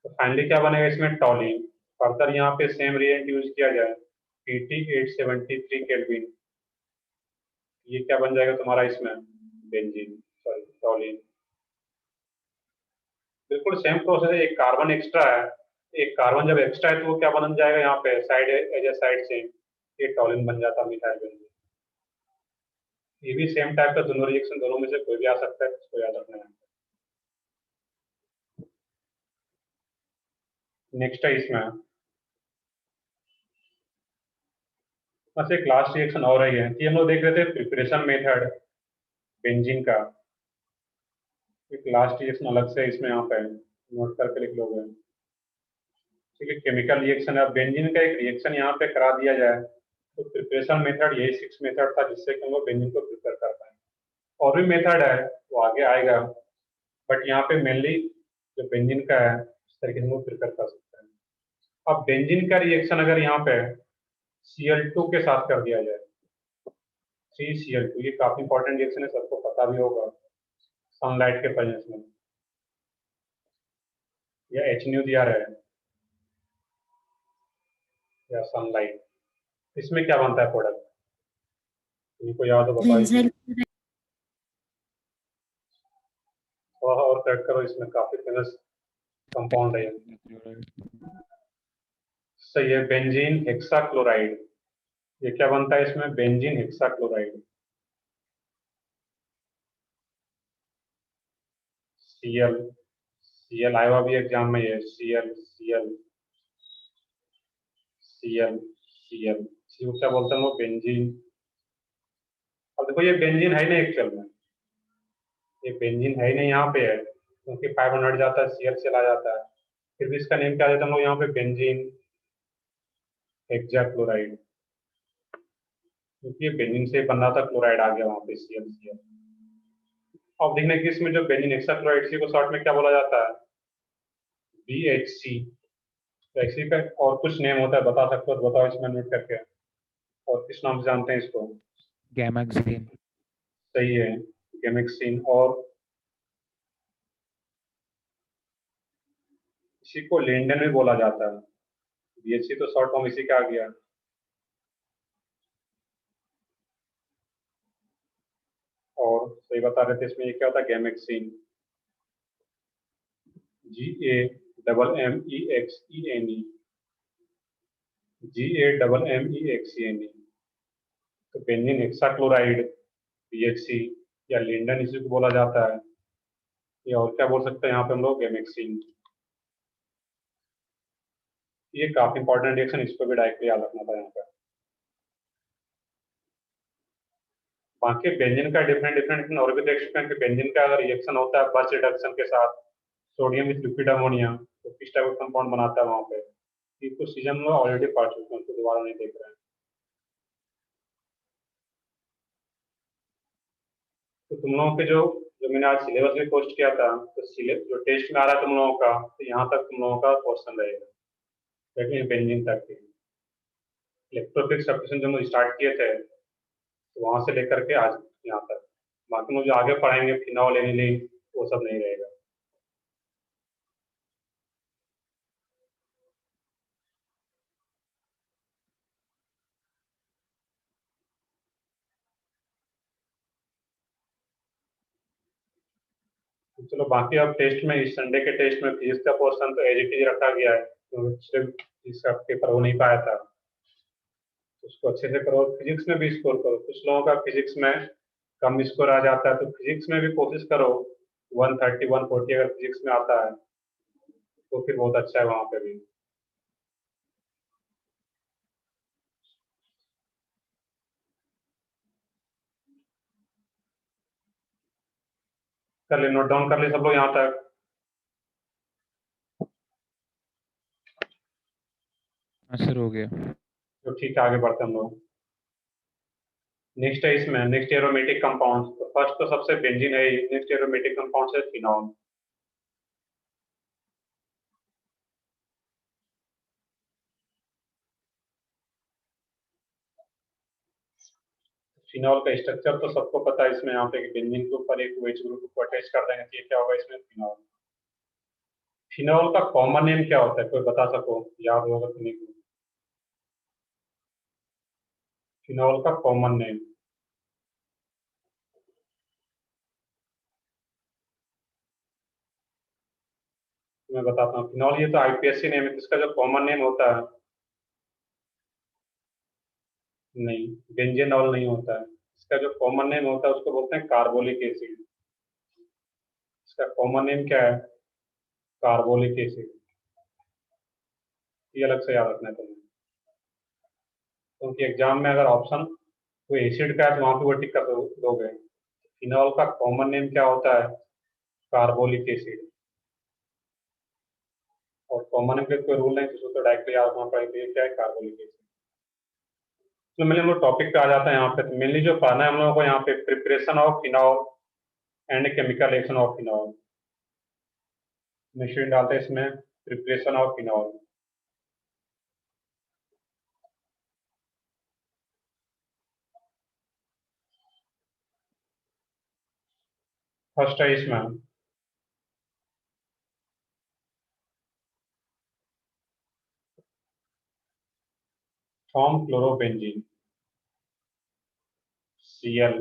तो फाइनली क्या बनेगा इसमें टॉलिन, फर्दर यहाँ पे सेम रिएजेंट यूज किया जाए Pt 873 केल्विन, ये क्या बन जाएगा तुम्हारा इसमें बेंजीन, सॉरी टॉलिन। बिल्कुल सेम प्रोसेस है, एक कार्बन एक्स्ट्रा है, एक कार्बन जब एक्स्ट्रा है तो वो क्या बन जाएगा यहाँ पे साइड एज ए साइड से ये टॉलिन बन जाता मिथाइल बेंजीन। ये भी सेम टाइप का दोनों रिएक्शन, दोनों में से कोई भी आ सकता है, इसको याद रखना है। नेक्स्ट है इसमें बस एक लास्ट रिएक्शन और रही है कि हम लोग देख रहे थे प्रिपरेशन मेथड बेंजीन का, एक लास्ट रिएक्शन अलग से इसमें यहाँ पे नोट करके लिख लोगे, ठीक है। केमिकल रिएक्शन है, बेंजीन का एक रिएक्शन यहाँ पे करा दिया जाए तो प्रिपरेशन मेथड यही 6 मेथड था जिससे कि हम लोग बेंजीन को प्रिपेयर कर पाए। और भी मेथड है वो आगे आएगा, बट यहाँ पे मेनली जो बेंजीन का है इस तरीके से हम लोग प्रिपेयर कर सकते हैं। अब बेंजीन का रिएक्शन अगर यहाँ पे Cl2 के साथ कर दिया जाए 3Cl2, ये काफी इंपॉर्टेंट रिएक्शन है, सबको पता भी होगा सनलाइट के प्रेजेंस में, या HNu दिया रहा है या सनलाइट, इसमें क्या बनता है प्रोडक्ट, इनको याद हो बताइए। थोड़ा और करेक्ट करो, इसमें काफी फेमस कंपाउंड है, सही है बेंजीन हेक्साक्लोराइड। ये क्या बनता है इसमें बेंजीन हेक्साक्लोराइड, Cl आया हुआ भी एग्जाम में, ये Cl इसी को क्या बोलते हैं वो बेंजीन। अब देखो ये बेंजीन है नहीं एक्चुअल में, ये बेंजीन है ही नहीं यहाँ पे है क्योंकि 500 हट जाता है Cl चला जाता है, फिर भी इसका नेम क्या देता हम लोग यहाँ पे बेंजीन हेक्साक्लोराइड, क्योंकि ये बेंजीन से बन रहा था, क्लोराइड आ गया वहाँ पे Cl। अब देखने की इसमें जो बेंजीन हेक्साक्लोराइड को शॉर्ट में क्या बोला जाता है BHC, तो इसी का और कुछ नेम होता है, बता सकते हो तो बताओ इसमें नोट करके, और किस नाम से जानते हैं इसको? गैमाक्सिन। सही है, गेमिक्सिन। और इसी को लिंडन भी बोला जाता है। बीएचसी तो शॉर्ट फॉर्म इसी का आ गया। और सही बता रहे थे, इसमें ये क्या होता है? गेमिक्सिन, GAMMEXENE, GAMMEXENE। तो बेंजीन हेक्साक्लोराइड, BHC, या लिंडन इसी को बोला जाता है। या और क्या बोल सकते हैं यहाँ पे हम लोग? गेमिक्सिन। ये काफी इंपॉर्टेंट रिएक्शन, इसको भी डायरेक्टली याद रखना था यहाँ पे। बाकी बेंजीन का डिफरेंट डिफरेंट और भी देख सकते हैं कि बेंजीन का अगर रिएक्शन होता है बर्च रिडक्शन के साथ सोडियम विद लिक्विड अमोनिया, तो किस टाइप का कंपाउंड बनाता है वहाँ पे, ये तो सीजन में ऑलरेडी पढ़ चुके हैं, तो दोबारा नहीं देख रहे हैं। तो तुम लोगों के जो जो मैंने आज सिलेबस में पोस्ट किया था, तो जो टेस्ट में आ रहा है तुम लोगों का, तो यहाँ तक तुम लोगों का क्वेश्चन रहेगा, लेकिन बेंजीन तक ही। इलेक्ट्रोफिलिक सब्स्टिट्यूशन जो हम स्टार्ट किए थे, तो वहां से लेकर के आज यहाँ तक, बाकी मुझे आगे पढ़ाएंगे फिनॉल एनिलीन, वो सब नहीं रहेगा। तो चलो बाकी अब टेस्ट में, इस संडे के टेस्ट में फिजिक्स का पोर्शन तो एज इट इज रखा गया है, तो सिर्फ इसका पेपर हो नहीं पाया था, तो उसको अच्छे से करो। फिजिक्स में भी स्कोर करो, कुछ लोगों का फिजिक्स में कम स्कोर आ जाता है, तो फिजिक्स में भी कोशिश करो 130 140 अगर फिजिक्स में आता है तो फिर बहुत अच्छा है वहां पे भी। कर ले, नोट डाउन कर ले सब लोग यहाँ तक? हाँ सर, हो गया। तो ठीक है, आगे बढ़ते हैं हम लोग। नेक्स्ट है इसमें नेक्स्ट एरोमेटिक कंपाउंड। तो फर्स्ट तो सबसे बेंजीन है, नेक्स्ट एरोमेटिक कंपाउंड है फिनॉल। फिनॉल का स्ट्रक्चर तो सबको पता है, इसमें यहाँ पे बेंजीन के ऊपर एक OH ग्रुप को अटैच कर देंगे, तो ये क्या होगा इसमें? फिनॉल। फिनॉल का कॉमन नेम क्या होता है, कोई बता सको, याद होगा तो नहीं? फिनॉल का कॉमन नेम? मैं बताता हूँ, फिनॉल ये तो IPSC नेम है, इसका जो कॉमन नेम होता है, नहीं, बेंजेनॉल नहीं होता है। इसका जो कॉमन नेम होता है उसको बोलते हैं कार्बोलिक एसिड। इसका कॉमन नेम क्या है? Carbolic acid. ये अलग से याद रखना है तुम्हें, क्योंकि एग्जाम में अगर ऑप्शन कोई एसिड का है तो वहां पे वो टिक कर दोगे। फिनॉल का कॉमन नेम क्या होता है? Carbolic acid. और कॉमन नेम के कोई रूल नहीं, तो डायरेक्टली याद रखना पड़ेगा ये क्या है? Carbolic acid. तो मेनली हम लोग टॉपिक पे आ जाते हैं यहाँ पे। तो मेनली जो पढ़ना है हम लोगों को यहाँ पे, preparation of phenol and chemical reaction of phenol. मिश्रण डालते हैं इसमें, प्रिपरेशन ऑफ फिनॉल। फर्स्ट है इसमें फॉर्म क्लोरोबेंजीन, Cl।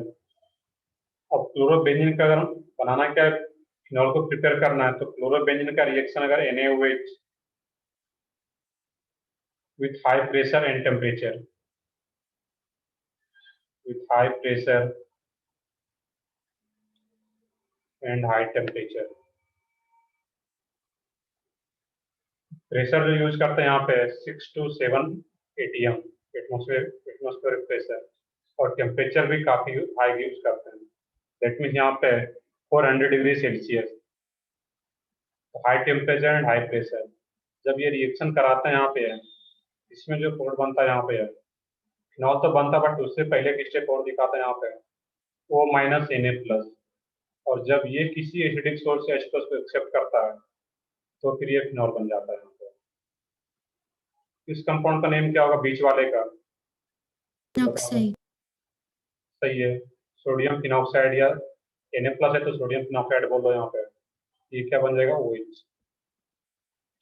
अब क्लोरोबेंजीन का अगर बनाना क्या है, फिनॉल को प्रिपेयर करना है, तो क्लोरोबेंजीन का रिएक्शन अगर NaOH with high pressure and temperature, with high pressure and high temperature। Pressure जो यूज करते हैं यहाँ पे 6 to 7 ATM, एटमोस्फेरिक प्रेशर, और टेम्परेचर भी काफी हाई यूज करते हैं। दैट मीन्स यहाँ पे 400 degree Celsius, high temperature and high pressure. जब ये रिएक्शन कराते हैं यहाँ पे, इसमें जो कोड बनता है यहाँ पे, फिनॉल तो बनता, बट उससे पहले एक स्टेप और दिखाते हैं यहाँ पे, O-Na+। और जब ये किसी एसिडिक सोर्स से H+ को एक्सेप्ट करता है, तो फिर ये फिनॉल बन जाता है यहाँ पे। इस कंपाउंड का नेम क्या होगा बीच वाले का? ऑक्साइड। सही है, सोडियम फिनॉक्साइड या Na+ है तो सोडियम फिनॉक्साइड बोल दो यहाँ पे। ये क्या बन जाएगा? OH।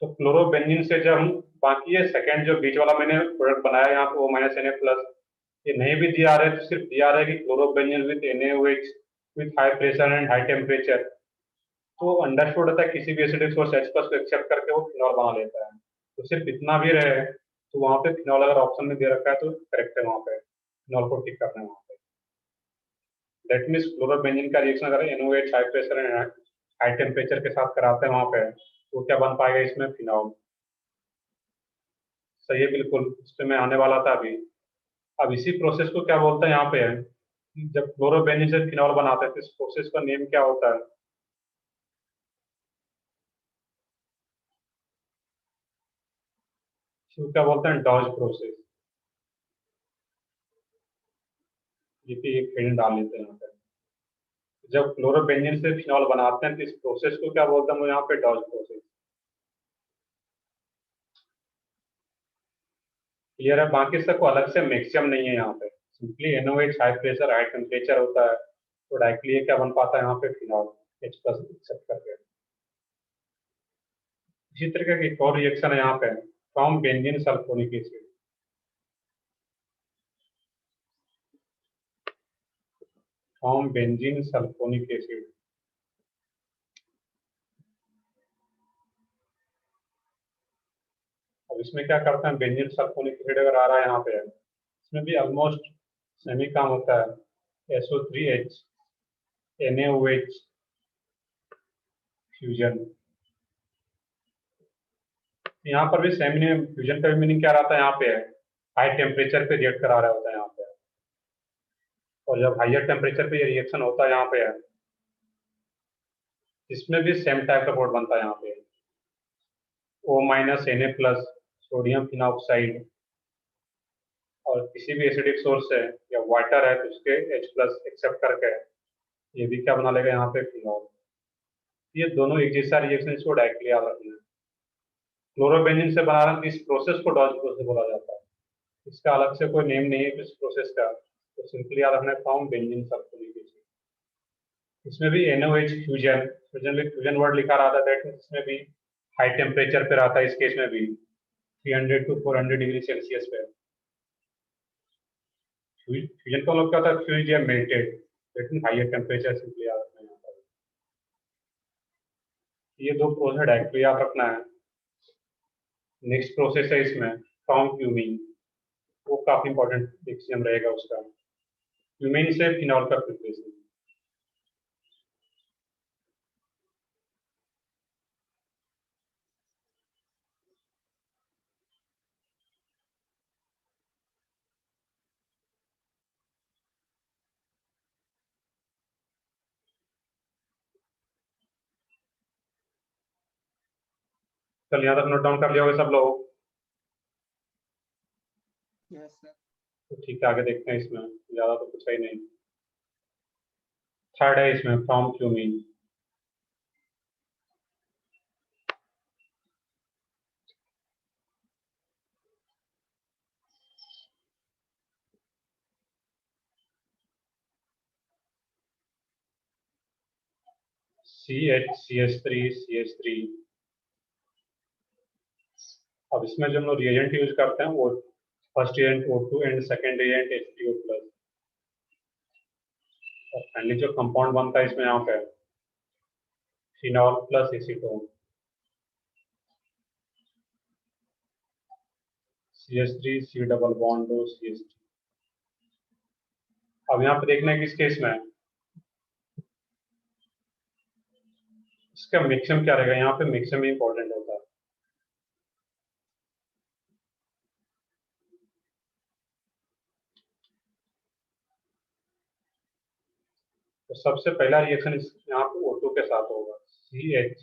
तो क्लोरोबेंजीन से जब हम बाकी ये सेकंड जो बीच वाला मैंने प्रोडक्ट बनाया यहाँ पे O-Na+, ये नहीं भी दिया रहा है तो सिर्फ दिया रहा है कि chlorobenzene with NaOH with high pressure and high temperature, तो अंडरस्टूड होता है किसी भी एसिडिक सोर्स H+ को एक्सेप्ट करके वो फिनॉल बना लेता है। तो सिर्फ इतना भी रहे तो वहाँ पे फिनॉल अगर ऑप्शन में दे रखा है तो करेक्ट है, वहाँ पे फिनॉल को टिक करना है वहाँ पे। दैट मीन्स क्लोरोबेंजीन का रिएक्शन अगर NaOH high pressure and high temperature के साथ कराते हैं वहाँ पे, तो क्या बन पाएगा इसमें? फिनॉल। सही है, बिल्कुल इस पे मैं आने वाला था अभी। अब इसी प्रोसेस को क्या बोलते हैं यहाँ पे है, जब क्लोरोबेंजीन से फिनॉल बनाते हैं तो इस प्रोसेस का नेम क्या होता है? इसको क्या बोलते हैं? Dow's process. ये भी एक हेडिंग डाल लेते हैं यहाँ पे। जब क्लोरोबेंजीन से फिनॉल बनाते हैं तो इस प्रोसेस को क्या बोलते हैं? यहाँ पे डॉज प्रोसेस। क्लियर है? बाकी सबको अलग से मैक्सिमम नहीं है यहाँ पे, simply NaOH high pressure high temperature होता है तो डायरेक्टली ये क्या बन पाता है यहाँ पे? फिनॉल H+ एक्सेप्ट करके। इसी तरीके की एक और रिएक्शन है यहाँ पे, from benzene sulphonic acid. From benzene sulphonic acid. अब इसमें क्या करते हैं? बेंजीन सल्फोनिक एसिड अगर आ रहा है यहाँ पे, इसमें भी ऑलमोस्ट सेमी काम होता है। SO3H NaOH fusion. यहाँ पर भी सेमी फ्यूजन का भी मीनिंग क्या रहता है? यहाँ पे हाई टेम्परेचर पे रिएक्ट करा रहा होता है यहाँ पे, और जब हाइयर टेम्परेचर पे ये रिएक्शन होता है यहाँ पे, इसमें भी सेम टाइप का बोर्ड बनता है यहाँ पे। O-Na+ सोडियम फिनॉक्साइड और किसी भी एसिडिक सोर्स है या वाटर है तो उसके H+ एक्सेप्ट करके ये भी क्या बना लेगा यहाँ पे? फिनॉल। ये दोनों एक जैसा रिएक्शन, इसको डायरेक्टली याद रखना है। क्लोरोबेंजीन से बना रहा है, इस प्रोसेस को डॉज प्रोसेस बोला जाता है। इसका अलग से कोई नेम नहीं है इस प्रोसेस का, तो सिंपली याद रखना है फ्रॉम बेंजीन सल्फोनिक एसिड। इसमें भी NaOH फ्यूजन, फ्यूजन वर्ड लिखा रहा था, दैट इसमें भी हाई टेम्परेचर पे रहता है, इस केस में भी 300 to 400 डिग्री सेल्सियस पे। फ्यूजन का मतलब क्या होता है? फ्यूज या मेल्टेड, लेकिन हाइयर टेम्परेचर सिंपली याद रखना है यहाँ पर। ये दो प्रोसेस डायरेक्टली याद रखना है। नेक्स्ट प्रोसेस है इसमें फ्रॉम क्यूमीन, वो काफी इंपॉर्टेंट डिसीजन रहेगा उसका। क्यूमीन से फिनॉल का प्रिपरेशन। चल यहाँ तक नोट डाउन कर लिया होगा सब लोग? तो ठीक है, आगे देखते हैं। इसमें ज्यादा तो कुछ है ही नहीं। थर्ड है इसमें from cumene. CH CH3 CH3। अब इसमें जो हम लोग रिएजेंट यूज करते हैं वो first reagent O2 and second reagent H3O+। और फाइनली जो कंपाउंड बनता है इसमें यहाँ पे phenol plus acetone, CH3 C double bond दो CH3। अब यहाँ पे देखना है कि इस केस में इसका मिक्सम क्या रहेगा? यहाँ पे मिक्सम इंपॉर्टेंट होता है। तो सबसे पहला रिएक्शन यहाँ पे O2 के साथ होगा, CH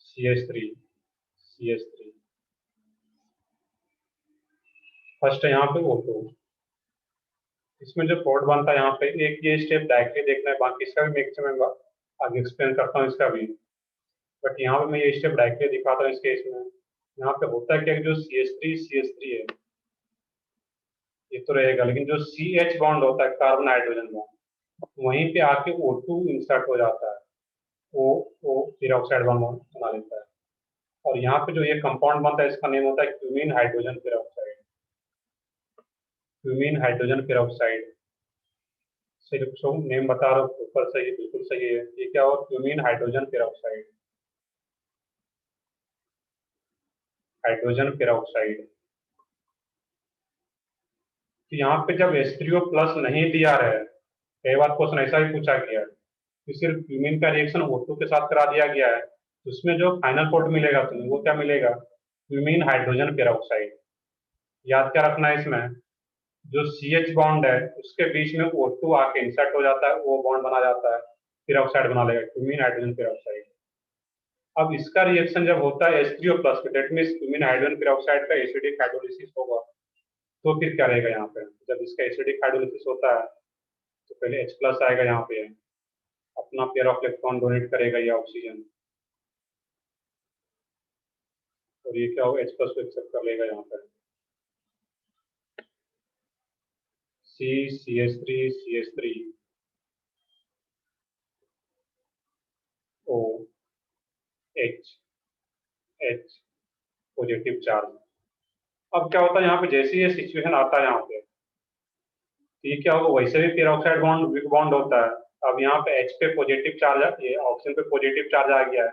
CH3 CH3। फर्स्ट है यहाँ पे O2। इसमें जो कोड बनता है यहाँ पे, एक ये स्टेप डायरेक्टली देखना है, बाकी इसका भी मैक्सिमम आगे एक्सप्लेन करता हूँ इसका भी, बट यहाँ पे मैं ये स्टेप डायरेक्टली दिखाता हूँ इस केस में। यहाँ पे होता है क्या कि जो CH3 है ये तो रहेगा, लेकिन जो CH बॉन्ड होता है कार्बन हाइड्रोजन बॉन्ड, वहीं पे आके O2 इंसर्ट हो जाता है, वो पेरोक्साइड बॉन्ड बना लेता है। और यहाँ पे जो ये कंपाउंड बनता है इसका नेम होता है cumene hydrogen peroxide. Cumene hydrogen peroxide सिर्फ नेम बता रहा हूँ, ऊपर सही है, बिल्कुल सही है। ये क्या हो, cumene hydrogen peroxide, hydrogen peroxide. तो यहाँ पे जब H3O प्लस नहीं दिया रहे, कई बार क्वेश्चन ऐसा ही पूछा गया है कि सिर्फ क्यूमीन का रिएक्शन O2 के साथ करा दिया गया है, तो उसमें जो फाइनल प्रोडक्ट मिलेगा तुम्हें वो क्या मिलेगा, क्यूमीन हाइड्रोजन पेरोक्साइड। याद क्या रखना है इसमें, जो CH बॉन्ड है उसके बीच में O2 आके इंसर्ट हो जाता है, वो बॉन्ड बना जाता है, पेरोक्साइड बना लेगा, क्यूमीन हाइड्रोजन पेरोक्साइड। अब इसका रिएक्शन जब होता है H3O प्लस में, that means cumene hydrogen peroxide का एसिडिक हाइड्रोलिसिस होगा, तो फिर क्या रहेगा यहाँ पे, जब इसका एसिडिक हाइड्रोलिसिस होता है तो पहले H प्लस आएगा, यहाँ पे अपना पेयर ऑफ इलेक्ट्रॉन डोनेट करेगा ये ऑक्सीजन, और ये क्या होगा, H प्लस को एक्सेप्ट कर लेगा यहाँ पर, CH3 OH पॉजिटिव चार्ज। अब क्या होता है यहाँ पे, जैसे ये सिचुएशन आता है यहाँ पे, तो ये क्या होगा, वैसे भी पेरोक्साइड बॉन्ड वीक बॉन्ड होता है। अब यहाँ पे H पे पॉजिटिव चार्ज, ये ऑक्सीजन पे पॉजिटिव चार्ज आ गया है,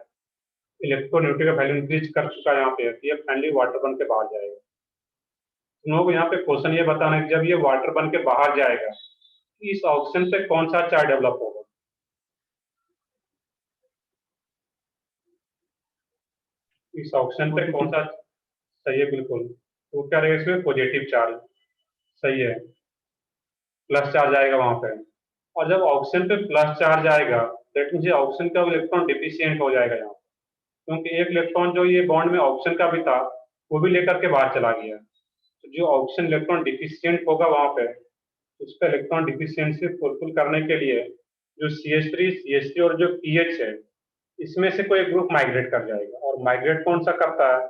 इलेक्ट्रोनेगेटिव का वैल्यू इंक्रीज कर चुका है यहाँ पे, ये फाइनली वाटर बन के बाहर जाएगा। तुम लोगों को यहाँ पे क्वेश्चन ये बताना है कि जब ये वाटर बन के बाहर जाएगा, इस ऑक्सीजन पे कौन सा चार्ज डेवलप होगा। इस ऑक्सीजन पे कौन सा, सही है बिल्कुल, तो क्या रहेगा इसमें, पॉजिटिव चार्ज, सही है, प्लस चार्ज आएगा वहां पे। और जब ऑक्सीजन पे प्लस चार्ज आएगा, दैट मीन्स ऑक्सीजन का इलेक्ट्रॉन डिफिशियंट हो जाएगा यहाँ, क्योंकि एक इलेक्ट्रॉन जो ये बॉन्ड में ऑक्सीजन का भी था वो भी लेकर के बाहर चला गया। तो जो ऑक्सीजन इलेक्ट्रॉन डिफिशियंट होगा वहां पे, उसका इलेक्ट्रॉन डिफिशियंसी फुलफिल करने के लिए जो CH3 और जो PH है, इसमें से कोई ग्रुप माइग्रेट कर जाएगा। और माइग्रेट कौन सा करता है,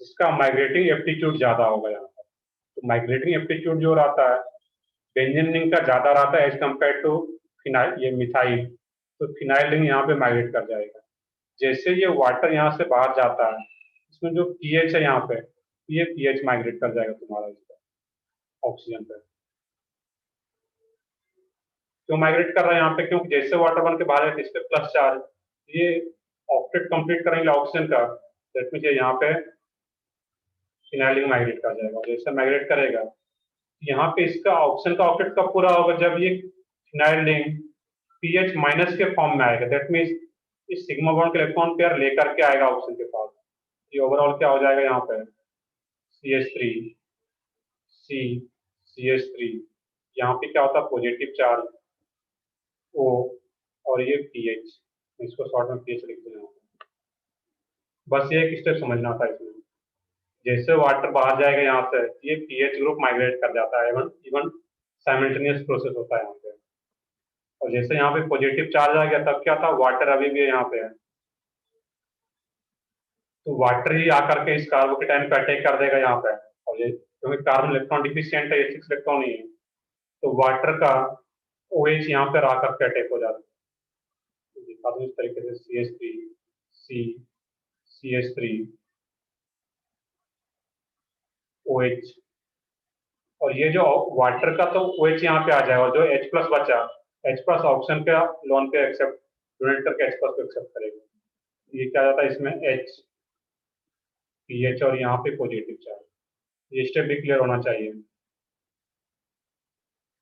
जिसका माइग्रेटिंग एप्टीट्यूड ज्यादा होगा यहाँ पर। तो माइग्रेटिंग एप्टीट्यूड जो रहता है बेंजीन रिंग का ज्यादा रहता है एज कम्पेयर टू फिनाइल, ये मिथाइल, तो फिनाइल रिंग यहाँ पे माइग्रेट कर जाएगा। जैसे ये वाटर यहाँ से बाहर जाता है, इसमें जो पीएच है यहाँ पे, ये पीएच माइग्रेट कर जाएगा तुम्हारा इस पर, ऑक्सीजन पे। क्यों माइग्रेट कर रहा है यहाँ पे, क्योंकि जैसे वाटर बन के बाहर जाए इस पे प्लस चार्ज, ये ऑक्टेट कंप्लीट करेंगे ऑक्सीजन का, दैट मीन्स ये यहाँ पे फिनाइल रिंग माइग्रेट कर जाएगा। जैसे माइग्रेट करेगा, यहाँ पे इसका ऑक्सीजन का ऑक्टेट कब पूरा होगा, जब ये फिनाइल रिंग पीएच माइनस के फॉर्म में आएगा, दैट मीन्स इस सिग्मा बॉन्ड के इलेक्ट्रॉन पेयर लेकर के आएगा ऑक्सीजन के पास। ये ओवरऑल क्या हो जाएगा यहाँ पे, CH3 C CH3, यहाँ पे क्या होता है, पॉजिटिव चार्ज O, और ये PH, इसको शॉर्ट में PH लिख देना। बस ये एक स्टेप समझना था इसमें, जैसे वाटर बाहर जाएगा यहाँ से, ये PH ग्रुप माइग्रेट कर जाता है, इवन साइमल्टेनियस प्रोसेस होता है यहाँ पे। और जैसे यहाँ पे पॉजिटिव चार्ज आ गया, तब क्या था, वाटर अभी भी यहाँ पे है, तो वाटर ही आकर के इस कार्बोकेटाइन को अटैक कर देगा यहाँ पे। और ये क्योंकि कार्बन इलेक्ट्रॉन डिफिशियंट है, ये 6 इलेक्ट्रॉन ही है, तो वाटर का OH यहाँ पर आकर के अटैक हो जाता है। दिखा दूं इस तरीके से, CH3 C CH3 OH, और ये जो वाटर का तो OH यहाँ पे आ जाएगा, और जो H प्लस बचा, H प्लस ऑक्सीजन का लोन पे एक्सेप्ट डोनेट करके H प्लस को एक्सेप्ट करेगा। ये क्या जाता है इसमें, H PH और यहाँ पे पॉजिटिव चार्ज। ये स्टेप भी क्लियर होना चाहिए।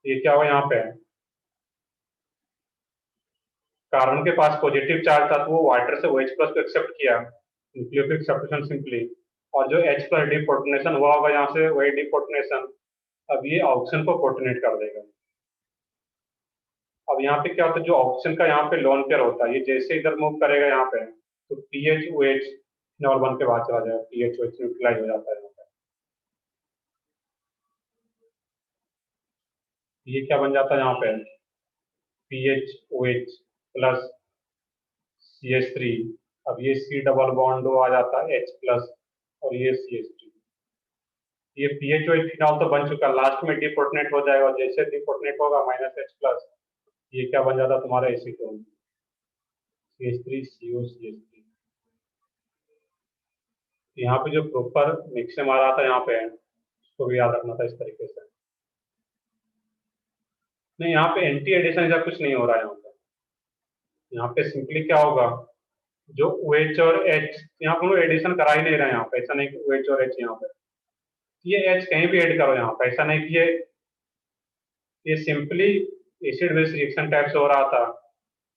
ये क्या हुआ यहाँ पे, कार्बन के पास पॉजिटिव चार्ज था, तो वो वाटर से OH प्लस को एक्सेप्ट किया, न्यूक्लियोफिलिक सब्स्टिट्यूशन सिंपली, और जो H प्लस डिप्रोटोनेशन हुआ होगा यहाँ से, वही डिप्रोटोनेशन अब ये ऑक्सीजन को प्रोटोनेट कर देगा। अब यहाँ पे क्या होता है, जो ऑक्सीजन का यहाँ पे लोन पेयर होता है, ये जैसे इधर मूव करेगा यहाँ पे, तो PH OH नॉल बन के बाहर चला जाएगा, PH OH न्यूट्रलाइज हो जाता है यहाँ पे। ये क्या बन जाता है यहाँ पे, PH OH प्लस CH3, अब ये C डबल बॉन्ड आ जाता है H प्लस और ये CH3। ये PHOH फिनॉल तो बन चुका, लास्ट में डिप्रोटनेट हो जाएगा, और जैसे डिप्रोटनेट होगा -H+, ये क्या बन जाता है तुम्हारा एसीटोन, CH3COCH3। यहाँ पे जो प्रॉपर मिक्सम आ रहा था यहाँ पे, उसको भी याद रखना था इस तरीके से। नहीं, यहाँ पे एंटी एडिशन ऐसा कुछ नहीं हो रहा है। यहाँ पे सिंपली क्या होगा, जो OH और H यहाँ पे एडिशन करा ही नहीं रहे हैं यहाँ पे, ऐसा नहीं कि OH और H यहाँ पे, ये H कहीं भी ऐड करो यहाँ पे, ऐसा नहीं कि ये simply acid base reaction type से हो रहा था।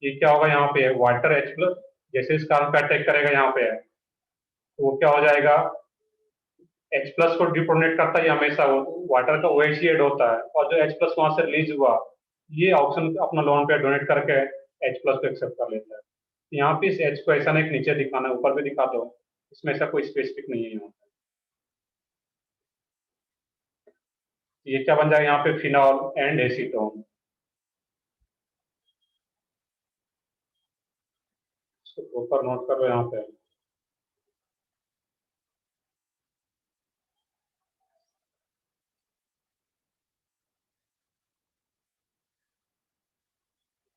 ये क्या होगा यहाँ पे, वाटर H+, जैसे इस कार्बन पे अटैक करेगा यहाँ पे, तो वो क्या हो जाएगा, H+ को डिप्रोटनेट करता है हमेशा, वो वाटर का OH ही ऐड होता है, और जो H+ वहां से रिलीज हुआ, ये ऑक्सीजन अपना लोन पे डोनेट करके H+ को एक्सेप्ट कर लेता है। यहाँ पे इस H को ऐसा नहीं नीचे दिखाना, ऊपर भी दिखा दो, इसमें ऐसा कोई स्पेसिफिक नहीं है यहाँ पे। ये क्या बन जाएगा यहाँ पे, फिनॉल एंड एसीटोन। इसको ऊपर नोट करो यहाँ पे।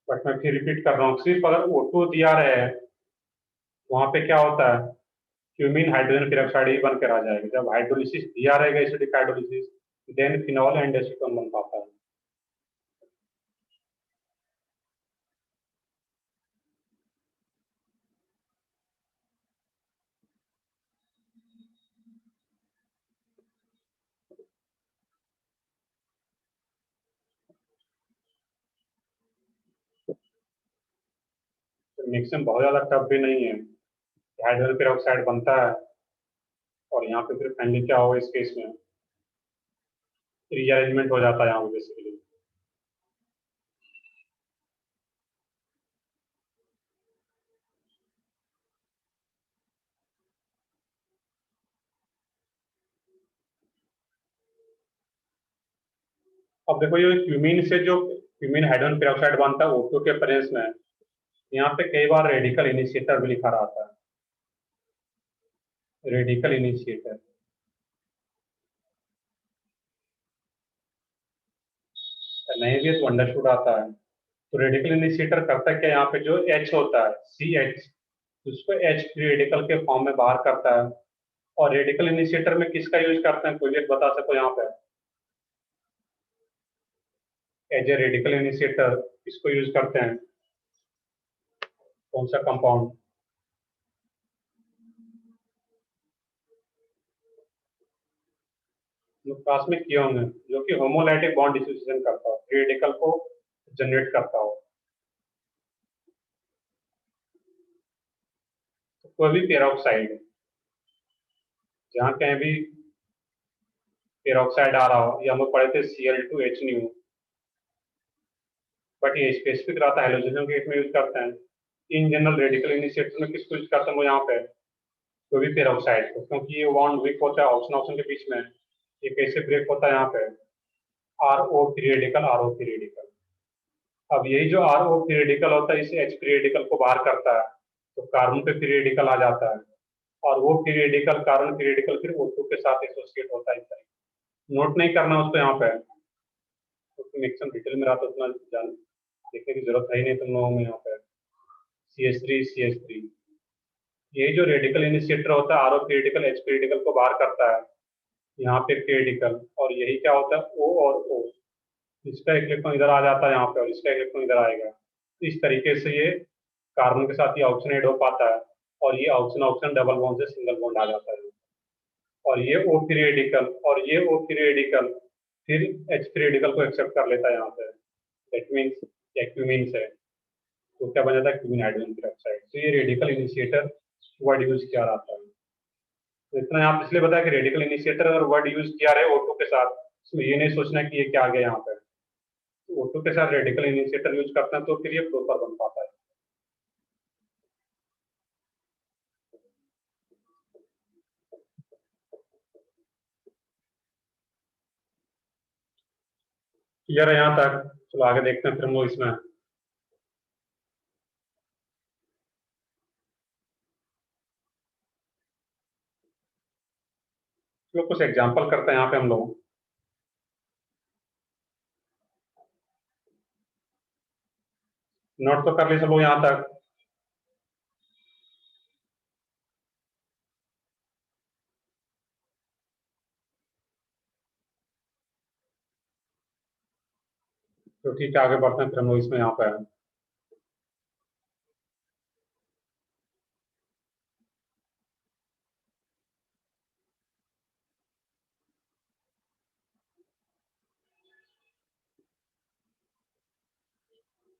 बट मैं फिर रिपीट कर रहा हूँ, सिर्फ अगर O2 दिया रहे वहां पे क्या होता है, क्यूमीन हाइड्रोजन पेरोक्साइड ही बनकर आ जाएगा। जब हाइड्रोलिसिस दिया रहेगा, acidic hydrolysis, then phenol and acetone बन पाता है। मिक्सिंग बहुत ज्यादा टफ भी नहीं है, हाइड्रोजन पेरोक्साइड बनता है, और यहाँ पे फिर फाइनली क्या होगा, इस केस में रीअरेंजमेंट हो जाता है यहाँ पे बेसिकली। अब देखो, ये क्यूमीन से जो क्यूमीन हाइड्रोजन पेरोक्साइड बनता है O2 के प्रेजेंस में, यहाँ पे कई बार रेडिकल इनिशिएटर भी लिखा रहता है, रेडिकल इनिशिएटर। नहीं भी तो अंडरस्टूड आता है। तो रेडिकल इनिशिएटर करता है क्या, यहाँ पे जो H होता है CH, उसको H फ्री रेडिकल के फॉर्म में बाहर करता है। और रेडिकल इनिशिएटर में किसका यूज करते हैं, कोई भी बता सको यहाँ पे, एज ए रेडिकल इनिशिएटर किसको यूज करते हैं, कौन सा कंपाउंड? क्लास में किए होंगे, जो कि होमोलाइटिक बॉन्ड डिसोसिएशन करता हो, फ्री रेडिकल को जनरेट करता हो। तो कोई भी पेरोक्साइड, जहाँ कहीं भी पेरोक्साइड आ रहा हो, या हम लोग पढ़े थे Cl2H न्यू, बट ये स्पेसिफिक रहता है हैलोजन के केस में यूज करते हैं। इन जनरल रेडिकल इनिशिएटर में किसको यूज करते हैं वो यहाँ पे, कोई भी पेरोक्साइड को, क्योंकि ये बॉन्ड वीक होता है ऑक्सीजन ऑक्सीजन के बीच में, ये कैसे ब्रेक होता है यहाँ पे, RO free radical, RO free radical. अब यही जो RO फ्री रेडिकल होता है, इसे H फ्री रेडिकल को बाहर करता है, तो कार्बन पे फ्री रेडिकल आ जाता है, और वो free radical carbon free radical फिर O2 के साथ एसोसिएट होता है। इस तरह नोट नहीं करना उसको यहाँ पे, तो मिक्सम डिटेल में रहा तो उतना जान देखने की जरूरत है ही नहीं तुम लोगों में। यहाँ पे CH3 यही जो रेडिकल इनिशिएटर होता है, RO free radical H free radical को बाहर करता है, यहाँ पे फ्री रेडिकल, और यही क्या होता है O और O, इसका एक इलेक्ट्रॉन इधर आ जाता है यहाँ पे, और इसका एक इलेक्ट्रॉन इधर आएगा। इस तरीके से ये कार्बन के साथ ये ऑक्सीजन ऐड हो पाता है, और ये ऑक्सीजन ऑक्सीजन डबल बॉन्ड से सिंगल बॉन्ड आ जाता है, और ये O फ्री रेडिकल और ये O फ्री रेडिकल फिर H फ्री रेडिकल को एक्सेप्ट कर लेता है यहाँ पे, दैट मींस क्यूमीन से, तो क्या बन जाता है, क्यूमीन हाइड्रोजन पेरोक्साइड। तो ये रेडिकल इनिशिएटर वर्ड यूज किया जाता है। तो इतना यहाँ पे इसलिए बताया कि रेडिकल इनिशिएटर और वर्ड यूज किया रहे O2 के साथ, इसमें ये नहीं सोचना कि ये क्या आ गया यहाँ पे। O2 के साथ रेडिकल इनिशिएटर यूज करते हैं, तो फिर ये प्रॉपर बन पाता है। क्लियर है यहाँ तक? चलो आगे देखते हैं फिर हम लोग इसमें। चलो कुछ एग्जांपल करते हैं यहाँ पे हम लोग। नोट तो कर ली सब लोग यहाँ तक। तो ठीक है, आगे बढ़ते हैं फिर हम लोग इसमें यहाँ पे।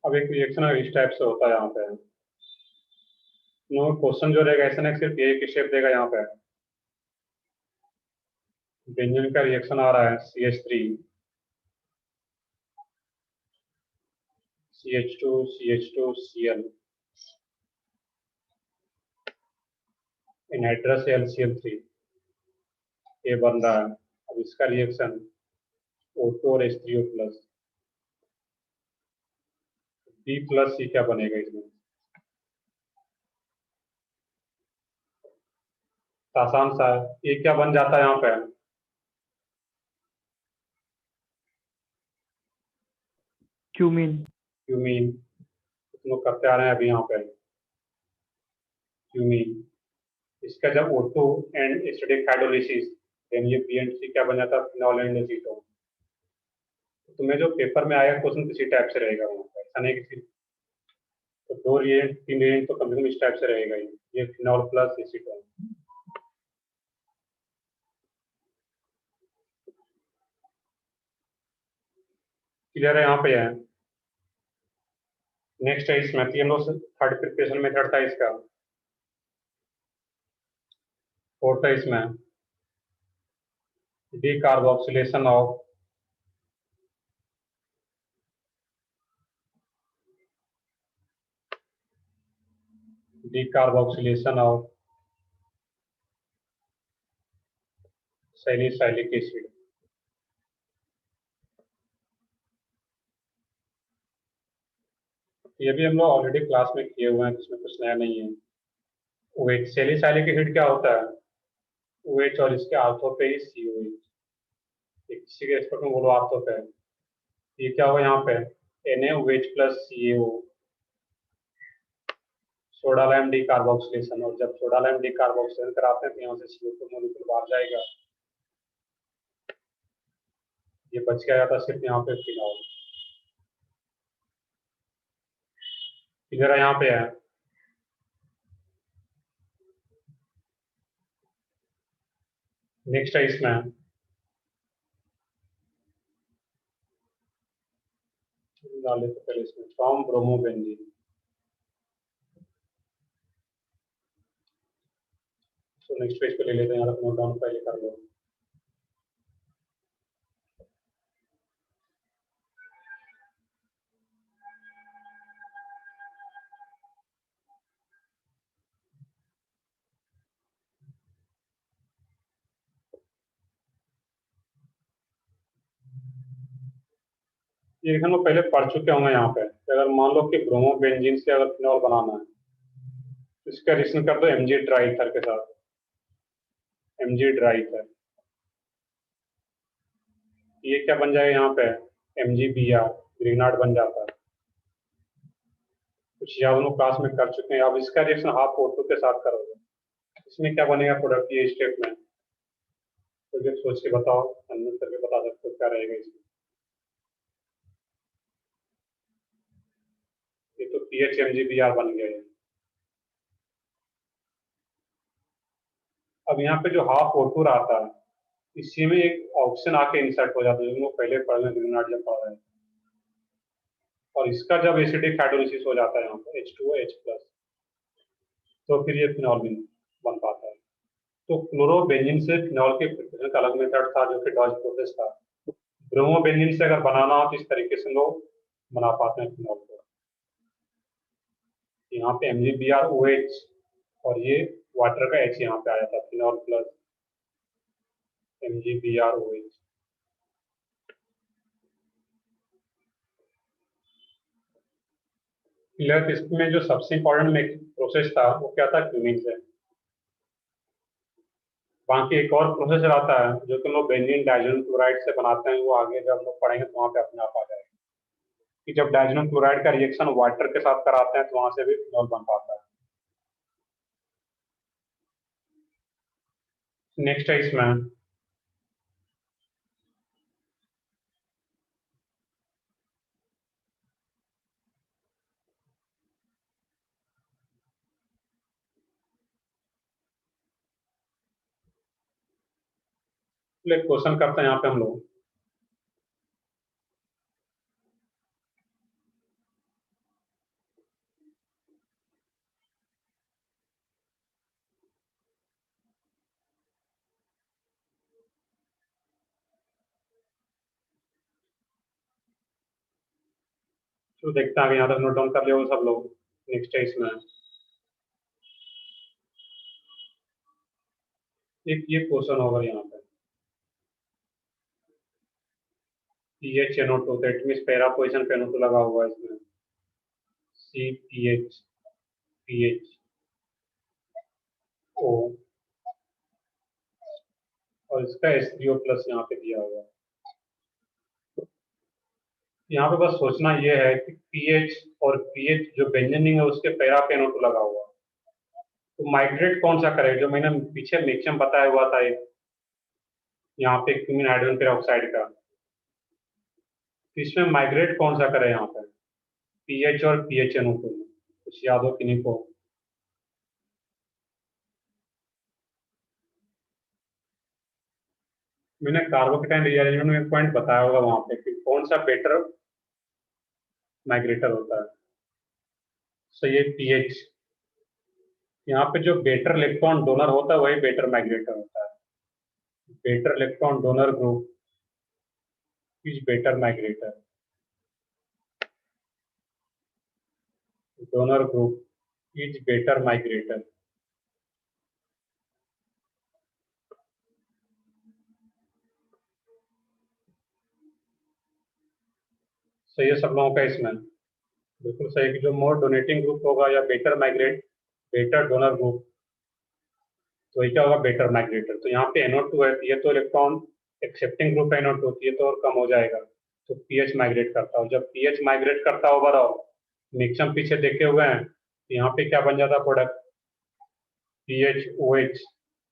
अब एक रिएक्शन इस टाइप से होता है यहाँ पे। नो क्वेश्चन जो रहेगा ऐसा नहीं सिर्फ एक शेप देगा यहाँ पे। बेंजीन का रिएक्शन आ रहा है CH3 CH2 CH2 Cl anhydrous LCl3 ये बन रहा है। अब इसका रिएक्शन O2 और H3O plus B plus C क्या बनेगा इसमें? आसान सा है। ये क्या बन जाता है यहाँ पे? क्यूमीन। क्यूमीन। तुम लोग करते आ रहे हैं अभी यहाँ पे क्यूमीन। इसका जब O2 and acidic hydrolysis then ये B एंड C क्या बन जाता है? Phenol and acetone. तुम्हें जो पेपर में आएगा क्वेश्चन किसी टाइप से रहेगा वहाँ पे, ऐसा नहीं किसी तो 2 रिएजेंट 3 रिएजेंट तो कम से कम इस टाइप से रहेगा ये फिनॉल प्लस एसीटोन। क्लियर है यहाँ पे है। नेक्स्ट है इसमें हम लोग थर्ड प्रिपरेशन मेथड था इसका। फोर्थ है इसमें डीकार्बोक्सिलेशन ऑफ सैलिसाइलिक एसिड। ये भी हम लोग ऑलरेडी क्लास में किए हुए हैं, इसमें कुछ नया नहीं है। OH सैलिसाइलिक एसिड क्या होता है? OH और इसके आर्थो पे ही COH। किसी के एक्सपर्ट में बोलो आर्थो पे। ये क्या होगा यहाँ पे? NaOH plus CaO soda lime decarboxylation. और जब सोडा लाइम डीकार्बोक्सिलेशन कराते हैं तो यहाँ से CO2 मॉलिक्यूल बाहर जाएगा, ये बच के आ जाता सिर्फ यहाँ पे फिनॉल। इधर यहाँ पे है नेक्स्ट है इसमें डाले तो पहले इसमें फ्रॉम ब्रोमोबेंजीन। तो नेक्स्ट पेज पे ले लेते हैं, यहाँ नोट डाउन पहले कर लो। ये हम लोग पहले पढ़ चुके होंगे यहाँ पे। अगर मान लो कि ब्रोमोबेंजीन से अगर फिनॉल बनाना है तो इसका रिएक्शन कर दो Mg ड्राई ईथर के साथ। Mg ड्राई ईथर ये क्या बन जाएगा यहाँ पे? MgBr ग्रीनार्ड बन जाता है। कुछ याद लोग क्लास में कर चुके हैं। अब इसका रिएक्शन हाफ O2 के साथ करोगे, इसमें क्या बनेगा प्रोडक्ट ये स्टेप में? तो जब सोच के बताओ, अनम्यूट करके बता सकते हो क्या रहेगा इसमें। ये तो PHMgBr बन गया है। अब यहाँ पे जो हाफ O2 रहता है इसी में एक ऑक्सीजन आके इंसर्ट हो जाता है, जो पहले पढ़ने ग्रीनार्ड जब पढ़ रहे हैं। और इसका जब एसिडिक हाइड्रोलिसिस हो जाता है यहाँ पे H2OH प्लस, तो फिर ये फिनॉल बन पाता है। तो क्लोरोबेंजीन से फिनॉल के प्रिपरेशन का अलग मेथड था जो कि डॉज प्रोसेस था। ब्रोमोबेंजीन से अगर बनाना हो तो इस तरीके से लोग बना पाते हैं फिनॉल को। यहाँ पे MgBrOH और ये वाटर का H यहाँ पे आया था, फिनॉल प्लस MgBrOH। क्लियर? इसमें जो सबसे इंपॉर्टेंट प्रोसेस था वो क्या था? क्यूमिंग से। बाकी एक और प्रोसेसर आता है जो कि हम लोग बेंजीन डाइजोनियम क्लोराइड से बनाते हैं, वो आगे जब हम लोग पढ़ेंगे तो वहाँ पे अपने आप आ जाएगा कि जब डाइजोनियम क्लोराइड का रिएक्शन वाटर के साथ कराते हैं तो वहां से भी फिनॉल बन पाता है। नेक्स्ट है इसमें एक क्वेश्चन करते हैं यहाँ पे हम लोग। तो देखते हैं, यहाँ तक नोट डाउन कर लिया सब लोग। नेक्स्ट है इसमें एक ये क्वेश्चन होगा यहाँ पे, pH NO2, that means para position पे NO2 लगा हुआ है इसमें, CPH पीएच ओ, और इसका H3O प्लस यहाँ पे दिया हुआ है। यहाँ पे बस सोचना ये है कि पीएच और पीएच जो बेंजीन है उसके पैरा पे NO2 लगा हुआ है, तो माइग्रेट कौन सा करे, जो मैंने पीछे मिक्सचर बताया हुआ था एक, यहाँ पे क्यूमीन हाइड्रोजन पेरोक्साइड का, तो इसमें माइग्रेट कौन सा करे यहाँ पे, पीएच और PHNO2 में कुछ याद हो किन्हीं को? मैंने कार्बोकेटाइन रीअरेंजमेंट में एक पॉइंट बताया होगा वहां पे कि कौन सा बेटर माइग्रेटर होता है। सो ये पीएच, यहाँ पे जो बेटर इलेक्ट्रॉन डोनर होता है वही बेटर माइग्रेटर होता है। Better electron donor group is better migrator, donor group is better migrator. सही है सब लोगों का इसमें? बिल्कुल सही कि जो मोर डोनेटिंग ग्रुप होगा या better migrate, better donor group, तो ये क्या होगा, बेटर माइग्रेटर। तो यहाँ पे NO2 है, ये तो इलेक्ट्रॉन एक्सेप्टिंग ग्रुप है NO2, ये तो और कम हो जाएगा, तो पीएच माइग्रेट करता हो। जब पीएच माइग्रेट करता होगा तो मिक्सम पीछे देखे हुए हैं, तो यहाँ पे क्या बन जाता प्रोडक्ट, PHOH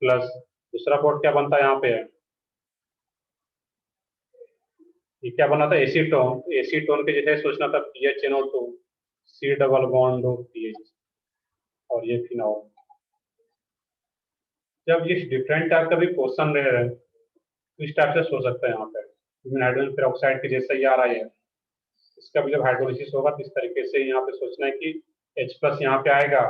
प्लस, दूसरा कोड क्या बनता है यहाँ पे, ये क्या बना था, एसीटोन। एसीटोन के जैसे सोचना था PHNO2, C double bond PH, और ये फिनॉल। जब ये डिफरेंट टाइप का भी क्वेश्चन रहे हैं तो इस टाइप से सोच सकते हैं यहाँ पे, हाइड्रोजन पेरोक्साइड के जैसा ही आ रहा है, इसका भी जब हाइड्रोलिसिस होगा तो इस तरीके से यहाँ पे सोचना है कि H प्लस यहाँ पे आएगा,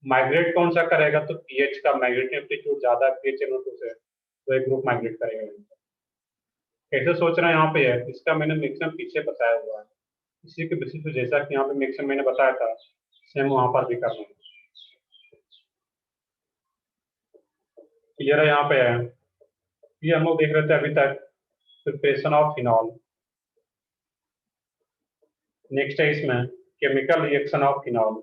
माइग्रेट कौन सा करेगा, तो पीएच का माइग्रेटिंग एप्टीट्यूड ज्यादा है PHNO2 से, तो एक ग्रुप माइग्रेट करेगा। कैसे सोच रहे हैं यहाँ पे है, इसका मैंने मिक्सम पीछे बताया हुआ है, इसी के बेसिस पे जैसा कि यहाँ पे मिक्सम मैंने बताया था सेम वहां पर भी करना है। क्लियर है यहाँ पे है? ये हम लोग देख रहे थे अभी तक प्रिपरेशन ऑफ फिनॉल। नेक्स्ट है इसमें केमिकल रिएक्शन ऑफ फिनॉल।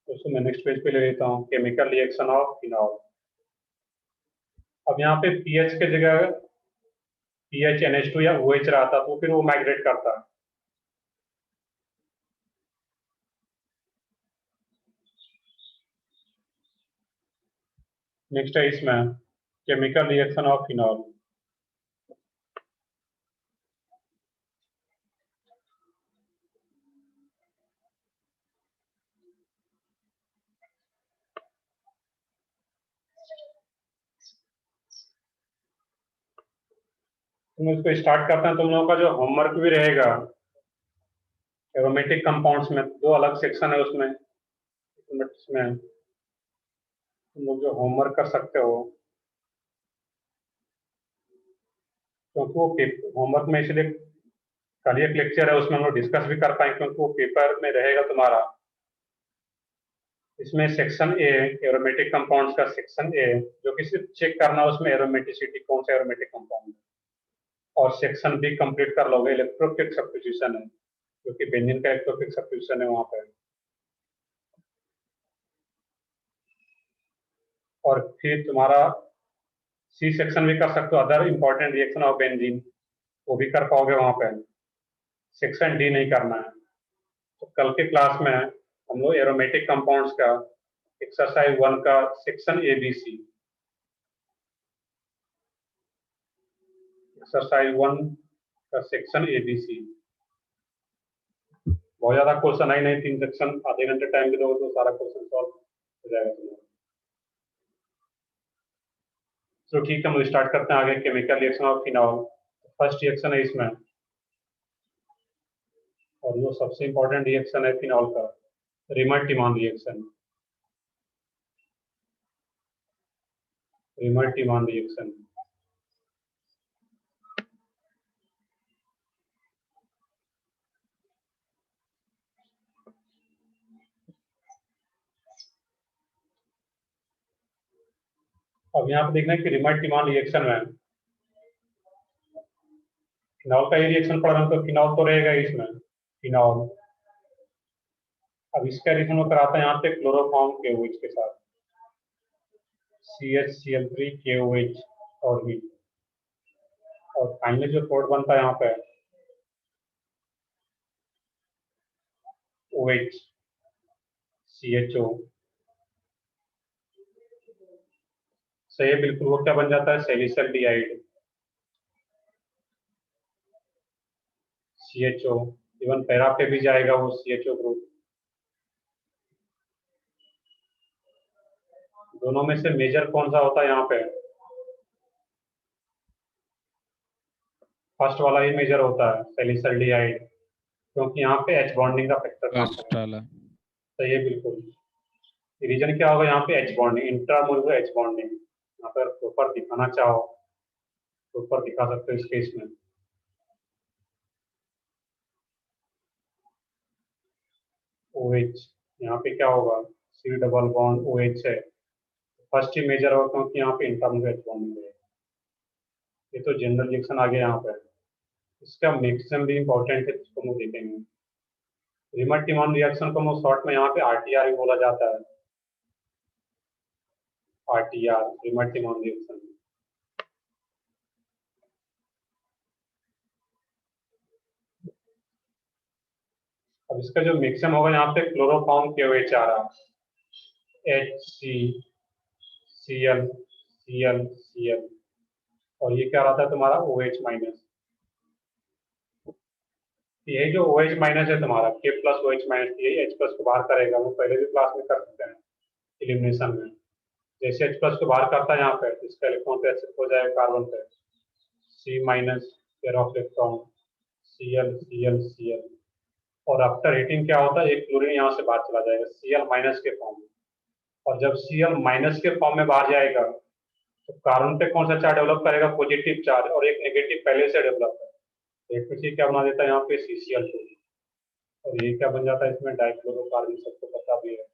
दोस्तों मैं नेक्स्ट पेज पे ले लेता हूँ, केमिकल रिएक्शन ऑफ फिनॉल। अब यहाँ पे पीएच के जगह PHNH2 या OH रहा था तो फिर वो माइग्रेट करता है। नेक्स्ट है इसमें केमिकल रिएक्शन ऑफ फिनॉल। तुम इसको स्टार्ट करते हैं, तुम लोगों का जो होमवर्क भी रहेगा एरोमेटिक कंपाउंड्स में, दो अलग सेक्शन है उसमें, इसमें तुम लोग जो होमवर्क कर सकते हो, क्योंकि वो होमवर्क में इसलिए कल एक लेक्चर है उसमें हम लोग डिस्कस भी कर पाएंगे क्योंकि वो पेपर में रहेगा तुम्हारा। इसमें सेक्शन ए एरोमेटिक कंपाउंड्स का सेक्शन ए, जो कि सिर्फ चेक करना उसमें एरोमेटिसिटी कौन सा एरोमेटिक कंपाउंड है, और सेक्शन बी कंप्लीट कर लोगे, इलेक्ट्रोफिलिक सब्स्टिट्यूशन है, क्योंकि बेंजीन का एक्टोपिक सब्स्टिट्यूशन है वहां पर। और फिर तुम्हारा सी सेक्शन भी कर सकते हो, other important reaction of benzene, वो भी कर पाओगे वहां पर। सेक्शन डी नहीं करना है। तो कल के क्लास में हम लोग एरोमेटिक कंपाउंड्स का एक्सरसाइज 1 का सेक्शन ABC, एक्सरसाइज 1 का सेक्शन ABC। बहुत ज्यादा क्वेश्चन है नहीं, 3 सेक्शन, आधे घंटे टाइम भी दोगे तो सारा क्वेश्चन सॉल्व हो जाएगा तुम्हारा। तो ठीक है, हम स्टार्ट करते हैं आगे। Chemical reaction of phenol, first reaction है इसमें, और जो सबसे इंपॉर्टेंट रिएक्शन है फिनॉल का, रिमर-टिमान रिएक्शन। रिमर-टिमान रिएक्शन अब यहाँ पे देखना है कि रिमर-टिमान रिएक्शन में फिनॉल का ये रिएक्शन पढ़ रहे हैं तो फिनॉल तो रहेगा ही इसमें, फिनॉल। अब इसका रिएक्शन वो कराता है यहाँ पे क्लोरोफॉर्म KOH के साथ, CHCl3 KOH और भी। और फाइनली जो प्रोडक्ट बनता है यहाँ पे OH CHO, सही है बिल्कुल। वो क्या बन जाता है, सैलिसिलडिहाइड CHO। इवन पैरा पे भी जाएगा वो CHO ग्रुप। दोनों में से मेजर कौन सा होता है यहाँ पे, फर्स्ट वाला ही मेजर होता है, सैलिसिलडिहाइड, क्योंकि यहाँ पे H बॉन्डिंग का फैक्टर काम फर्स्ट करेगा। वाला। सही है बिल्कुल। रीजन क्या होगा यहाँ पे, H बॉन्डिंग, इंट्रामोलर H बॉन्डिंग। यहाँ पर प्रॉपर दिखाना चाहो तो ऊपर दिखा सकते हो इस केस में। OH यहाँ पे क्या होगा, C डबल बॉन्ड OH है, फर्स्ट ही मेजर होगा क्योंकि यहाँ पे इंट्रामोलर H बॉन्डिंग है। ये तो जनरल रिएक्शन आ गया यहाँ पर। इसका मैक्सिमम भी इंपॉर्टेंट है, इसको हम देखेंगे। रिमर-टिमान रिएक्शन को शॉर्ट में यहाँ पे RTR भी बोला जाता है, RTR रिमर-टिमान रिएक्शन। अब इसका जो मिक्सम होगा यहाँ पे क्लोरोफॉर्म KOH आ रहा है, HCCl Cl Cl, और ये क्या रहा था तुम्हारा OH माइनस। ये जो OH माइनस है तुम्हारा K प्लस OH माइनस, ये H प्लस को बाहर करेगा, वो पहले भी क्लास में कर सकते हैं एलिमिनेशन में। जैसे H प्लस को बाहर करता है यहाँ पे, इसका इलेक्ट्रॉन पे एक्सेप्ट हो जाएगा कार्बन पे, C minus pair of electron Cl Cl Cl, और आफ्टर हीटिंग क्या होता है, एक क्लोरीन यहाँ से बाहर चला जाएगा Cl माइनस के फॉर्म में। और जब Cl माइनस के फॉर्म में बाहर जाएगा तो कार्बन पे कौन सा चार्ज डेवलप करेगा, पॉजिटिव चार्ज, और एक नेगेटिव पहले से डेवलप है। तो क्या बना देता है यहाँ पे CCl2, और ये क्या बन जाता है इसमें, डाइक्लोरोकार्बन, सबको पता भी है।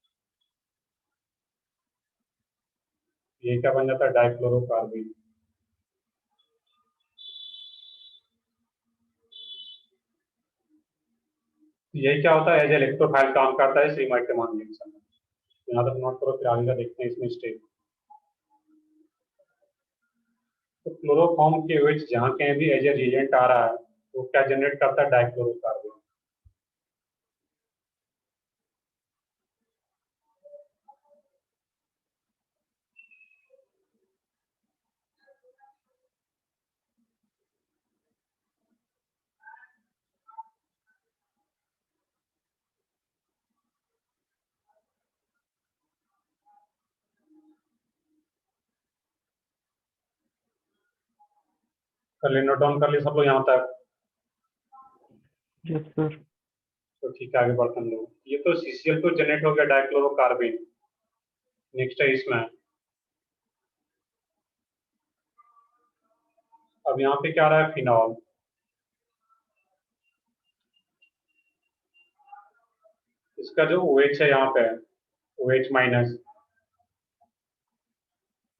ये क्या बन जाता है, डाइक्लोरोकार्बन। यही क्या होता है, एज इलेक्ट्रोफाइल काम करता है रिमर-टिमान रिएक्शन में। यहाँ तक नोट करो, फिर आगे का देखते हैं इसमें स्टेप। तो क्लोरोफॉर्म KOH जहाँ कहीं भी एज ए रिएजेंट आ रहा है वो क्या जनरेट करता है, डाइक्लोरोकार्बन। कर ले, नोट डाउन कर लिए सब लोग यहाँ तक। Yes sir. तो ठीक है, आगे बढ़ते हैं लोग। ये तो CCl तो जनरेट हो गया, डाइक्लोरोकार्बन। नेक्स्ट है इसमें, अब यहाँ पे क्या आ रहा है, फिनॉल। इसका जो OH है यहाँ पे, OH माइनस,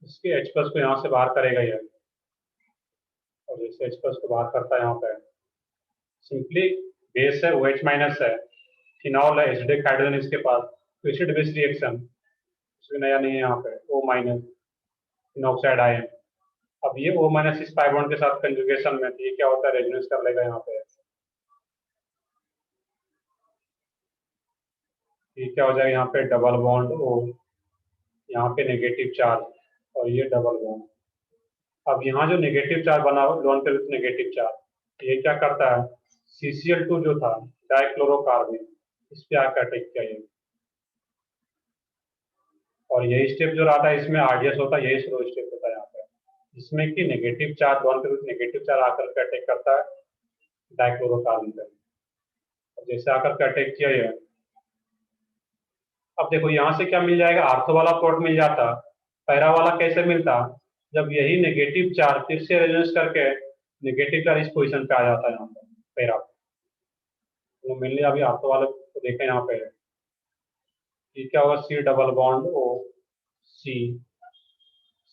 इसके H प्लस को यहाँ से बाहर करेगा ये, और जैसे H प्लस को बाहर करता है यहाँ पे, सिंपली बेस है OH माइनस है, फिनॉल है, एसिडिक हाइड्रोजन इसके पास, तो एसिड बेस रिएक्शन कुछ नया नहीं है यहाँ पे, O माइनस फिनॉक्साइड आयन। अब ये O माइनस इस पाई बॉन्ड के साथ कंजुगेशन में, तो ये क्या होता है, रेजोनेंस कर लेगा यहाँ पे। ये क्या हो जाएगा यहाँ पे, डबल बॉन्ड O, यहाँ पे नेगेटिव चार्ज और ये डबल बॉन्ड। अब यहाँ जो नेगेटिव चार्ज बना हो, लोन के विथ नेगेटिव चार्ज, ये क्या करता है, CCl2 जो था डाइक्लोरोकार्बन, इस पे आकर अटैक किया ये, और यही स्टेप जो रहा था इसमें RDS होता है, यही स्लो स्टेप होता है यहाँ पे, जिसमें कि नेगेटिव चार्ज, लोन के विथ नेगेटिव चार्ज आकर के अटैक करता है डाइक्लोरोकार्बन पे। जैसे आकर के अटैक किया ये, अब देखो यहाँ से क्या मिल जाएगा, आर्थो वाला प्लॉट मिल जाता, पैरा वाला कैसे मिलता, जब यही नेगेटिव चार्ज फिर से रेजोनेंस करके नेगेटिव चार्ज इस पोजीशन पे आ जाता है यहाँ पे पैरा, तो मिलने अभी आर्थो वाले को देखें यहाँ पे, ये क्या होगा, C double bond O C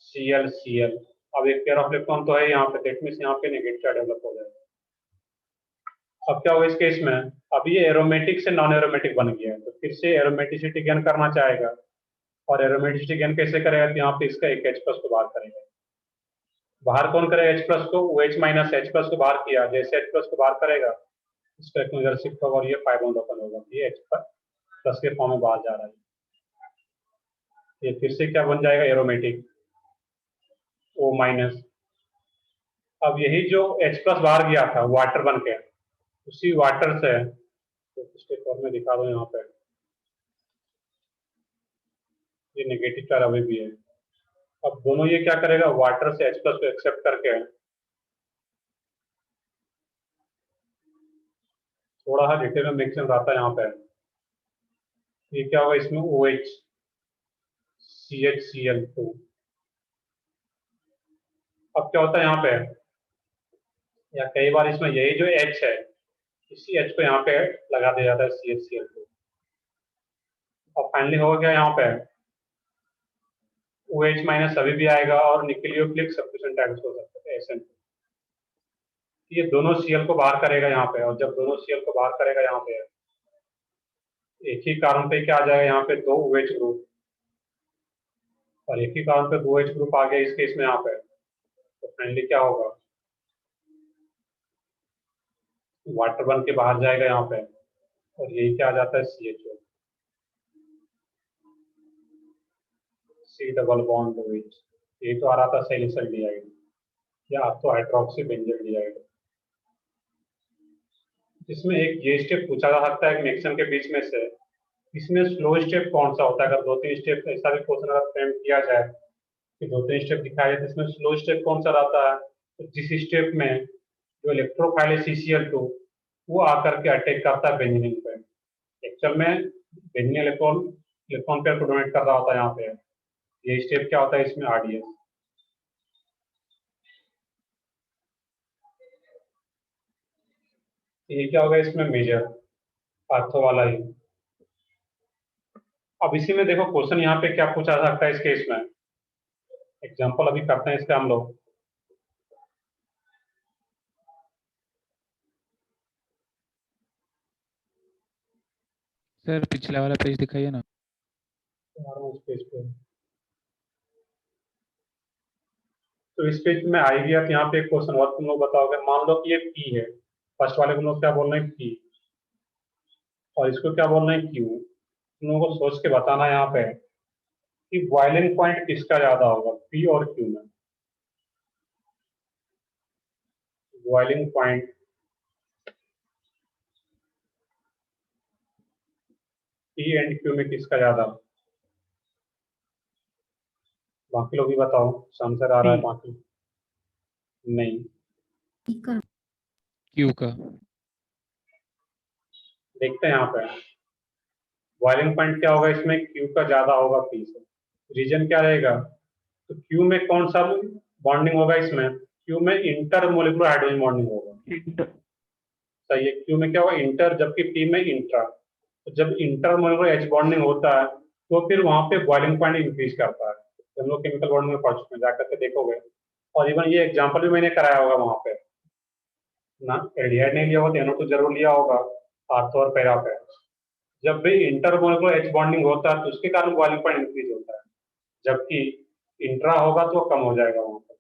Cl Cl। अब एक पेयर ऑफ इलेक्ट्रॉन तो है यहाँ पे, दैट मींस यहाँ पे नेगेटिव चार्ज डेवलप हो जाएगा। अब क्या होगा इस केस में, अब ये एरोमेटिक से नॉन एरोमेटिक बन गया है, तो फिर से एरोमेटिसिटी गेन करना चाहेगा, और एरोमेटिसिटी गेन कैसे करेगा, तो यहाँ पे इसका एक H+ को बाहर करेगा। बाहर कौन करेगा H+ को, OH माइनस H+ को बाहर किया, जैसे H+ को बाहर करेगा इसका इधर शिफ्ट होगा और ये पाई बॉन्ड ओपन होगा, ये H+ के फॉर्म में बाहर जा रहा है, ये फिर से क्या बन जाएगा, एरोमेटिक O माइनस। अब यही जो H+ बाहर गया था वाटर बन के, उसी वाटर से, तो इसके फॉर्म में दिखा दो यहाँ पे, ये नेगेटिव चार्ज अभी भी है। अब दोनों ये क्या करेगा, वाटर से H+ को एक्सेप्ट करके थोड़ा सा डिटेल में मिक्सिंग आता है यहाँ पे, ये क्या होगा इसमें, OH CHCl2। अब क्या होता है यहाँ पे, या कई बार इसमें यही जो H है, इसी H को यहाँ पे लगा दिया जाता है CHCl2। अब फाइनली हो गया यहाँ पे, OH माइनस अभी भी आएगा और न्यूक्लियोफिलिक सब्स्टिट्यूशन टाइप्स हो सकते हैं SN। ये दोनों Cl को बाहर करेगा यहाँ पे, और जब दोनों Cl को बाहर करेगा यहाँ पे, एक ही कारण पे क्या आ जाएगा यहाँ पे, 2 OH ग्रुप, और एक ही कारण पे 2 OH ग्रुप आ गया इस केस में यहाँ पे, तो फाइनली क्या होगा, वाटर बन के बाहर जाएगा यहाँ पे, और यही क्या आ जाता है, CHO, C double bond OH। ये तो आ रहा था सैलिसाइलडिहाइड या तो हाइड्रोक्सी बेंजोल्डिहाइड। इसमें एक ये स्टेप पूछा जा सकता है रिएक्शन के बीच में से, इसमें स्लो स्टेप कौन सा होता है, अगर 2-3 स्टेप ऐसा भी क्वेश्चन अगर फ्रेम किया जाए कि 2-3 स्टेप दिखाया जाए, तो इसमें स्लो स्टेप कौन सा रहता है, तो जिस स्टेप में जो इलेक्ट्रोफाइल है CCl2 वो आकर के अटैक करता है बेंजीन पे, एक्चुअल में बेंजीन इलेक्ट्रॉन पेयर को डोनेट कर रहा होता है यहाँ पे, ये स्टेप क्या होता है इसमें, RDS। ये क्या होगा इसमें, मेजर आर्थो वाला ही। अब इसी में देखो क्वेश्चन यहाँ पे क्या पूछा जा सकता है इस केस में, एग्जांपल अभी करते हैं इसका हम लोग। सर पिछला वाला पेज दिखाइए ना। उस पेज पे, तो इस पेज में आई गया, यहाँ पे एक क्वेश्चन और तुम लोग बताओगे, मान लो कि ये P है, फर्स्ट वाले को लोग क्या बोल रहे हैं, P, और इसको क्या बोल रहे हैं, Q। तुम लोगों को सोच के बताना यहाँ पे कि बॉइलिंग पॉइंट किसका ज्यादा होगा, P और Q में। Boiling point P and Q में किसका ज्यादा, बाकी लोग भी बताओ, आंसर आ रहा है P। बाकी नहीं, ठीक है। क्यू का। देखते हैं यहाँ पे बॉइलिंग पॉइंट क्या होगा इसमें, Q का ज्यादा होगा P से। रीजन क्या रहेगा, तो Q में कौन सा बॉन्डिंग होगा इसमें, Q में इंटर मोलिकुलर हाइड्रोजन बॉन्डिंग होगा, इंटर। सही है। Q में क्या होगा, इंटर, जबकि P में इंट्रा। तो जब इंटर मोलिकुलर H बॉन्डिंग होता है तो फिर वहां पे बॉइलिंग पॉइंट इंक्रीज करता है, हम लोग केमिकल बॉन्डिंग में पढ़ चुके हैं, जाकर के देखोगे, और इवन ये एग्जाम्पल भी मैंने कराया होगा वहां पे, ना एल्डिहाइड नहीं लिया होगा तो NO2 जरूर लिया होगा, ऑर्थो और पैरा पे। जब भी इंटरमोलिकुलर H बॉन्डिंग होता है तो उसके कारण बॉइलिंग पॉइंट इंक्रीज होता है, जबकि इंट्रा होगा तो कम हो जाएगा वहां पर।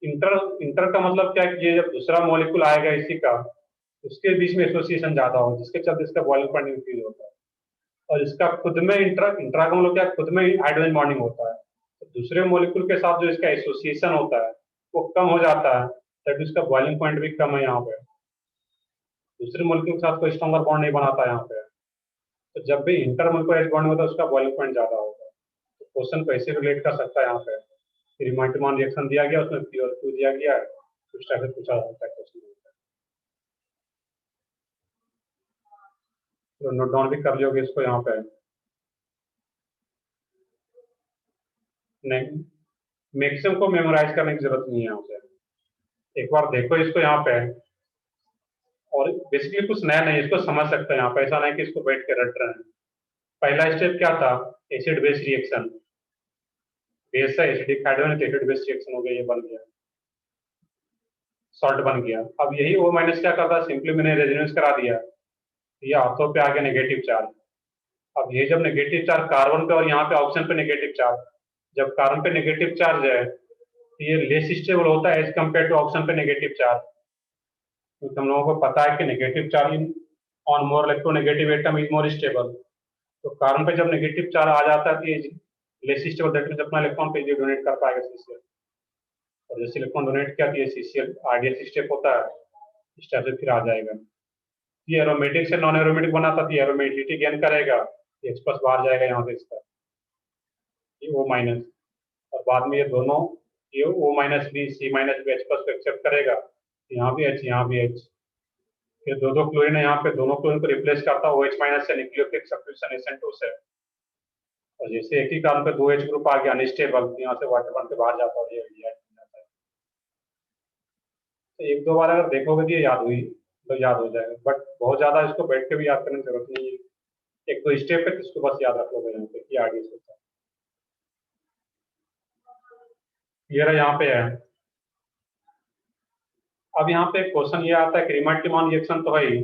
इंटर इंटर का मतलब क्या है कि ये जब दूसरा मॉलिक्यूल आएगा इसी का, उसके बीच में एसोसिएशन ज्यादा हो, जिसके चलते इसका बॉइलिंग पॉइंट इंक्रीज होता है। और इसका खुद में इंट्रा इंट्रा का मतलब क्या, खुद में हाइड्रोजन बॉन्डिंग होता है, तो दूसरे मॉलिक्यूल के साथ जो इसका एसोसिएशन होता है वो कम हो जाता है, तब इसका बॉइलिंग पॉइंट भी कम है यहाँ पे। दूसरे मॉलिक्यूल के साथ कोई स्ट्रॉन्गर बॉन्ड नहीं बनाता यहाँ पे, तो जब भी इंटर मॉलिक्यूलर बॉन्ड होता है उसका बॉइलिंग पॉइंट ज्यादा होगा। तो क्वेश्चन को ऐसे रिलेट कर सकता है यहाँ पे, रिमाइंडमान रिएक्शन दिया गया, उसमें P और Q दिया गया है, उस टाइप से पूछा जा सकता है क्वेश्चन। तो नोट डाउन भी कर लियोगे इसको यहाँ पे। नहीं, मैक्सिमम को मेमोराइज करने की जरूरत नहीं है यहाँ पे, एक बार देखो इसको यहाँ पे, और बेसिकली कुछ नया नहीं, इसको समझ सकते हैं यहाँ पे, ऐसा नहीं कि इसको बैठ के रट रहे हैं। पहला स्टेप क्या था, एसिड बेस रिएक्शन, बेस है acidic hydrogen, acid base reaction हो गया, ये बन गया, सॉल्ट बन गया। अब यही O माइनस क्या करता है, सिंपली मैंने रेजोनेंस करा दिया, ये ऑर्थो पे आ गया नेगेटिव चार्ज। अब ये जब नेगेटिव चार्ज कार्बन पे और यहाँ पे ऑक्सीजन पे नेगेटिव चार्ज, जब कार्बन पे नेगेटिव चार्ज है तो ये लेस स्टेबल होता है एज कम्पेयर टू ऑक्सीजन पे नेगेटिव चार्ज, क्योंकि हम लोगों को पता है कि negative charge on more electronegative atom is more stable. तो कार्बन पे जब नेगेटिव चार्ज आ जाता है तो ये लेस स्टेबल, दैट मींस अपना इलेक्ट्रॉन पे डोनेट कर पाएगा CCl, और जैसे इलेक्ट्रॉन डोनेट किया तो ये CCl आरडीएस स्टेप होता है, इस टाइप से फिर आ जाएगा। ये एरोमेटिक से नॉन एरोमेटिक बनाता था, एरोमेटिसिटी गेन करेगा, ये H+ बाहर जाएगा यहाँ से इसका, ये O माइनस, और बाद में ये दोनों, ये O माइनस भी C माइनस भी H+ को एक्सेप्ट करेगा, यहाँ भी H, यहाँ भी H, फिर दो दो क्लोरीन है यहाँ पे, दोनों क्लोरीन को रिप्लेस करता है OH माइनस से, न्यूक्लियोफिलिक सब्स्टिट्यूशन SN2 से, और जैसे एक ही कार्बन पे 2H ग्रुप आ गया अनस्टेबल, यहाँ से वाटर बन के बाहर जाता है और ये एल्डिहाइड बन जाता है। तो एक दो बार अगर देखोगे तो ये याद हुई तो याद हो जाएगा, बट बहुत ज्यादा इसको बैठ के भी याद करने की जरूरत नहीं है, एक दो स्टेप है तो इसको बस याद रख लोगे यहाँ पे कि आगे से होता है। ये रहा यहाँ पे है। अब यहाँ पे क्वेश्चन ये आता है कि रिमार्टिमान रिएक्शन तो है ही,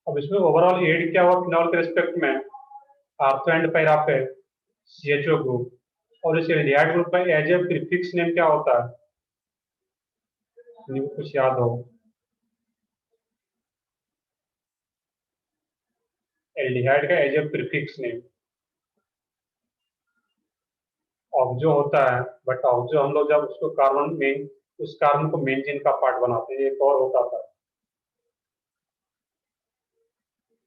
अब इसमें ओवरऑल एड क्या हुआ फिनॉल के रिस्पेक्ट में, ऑर्थो एंड पैरा पे CHO ग्रुप, और इस एल्डिहाइड ग्रुप में एज ए प्रीफिक्स नेम क्या होता है, कुछ याद हो, एल्डिहाइड का as a prefix name oxo होता है, बट ऑक्सो हम लोग जब उसको कार्बन मेन, उस कार्बन को मेन चेन का पार्ट बनाते हैं, एक और होता था,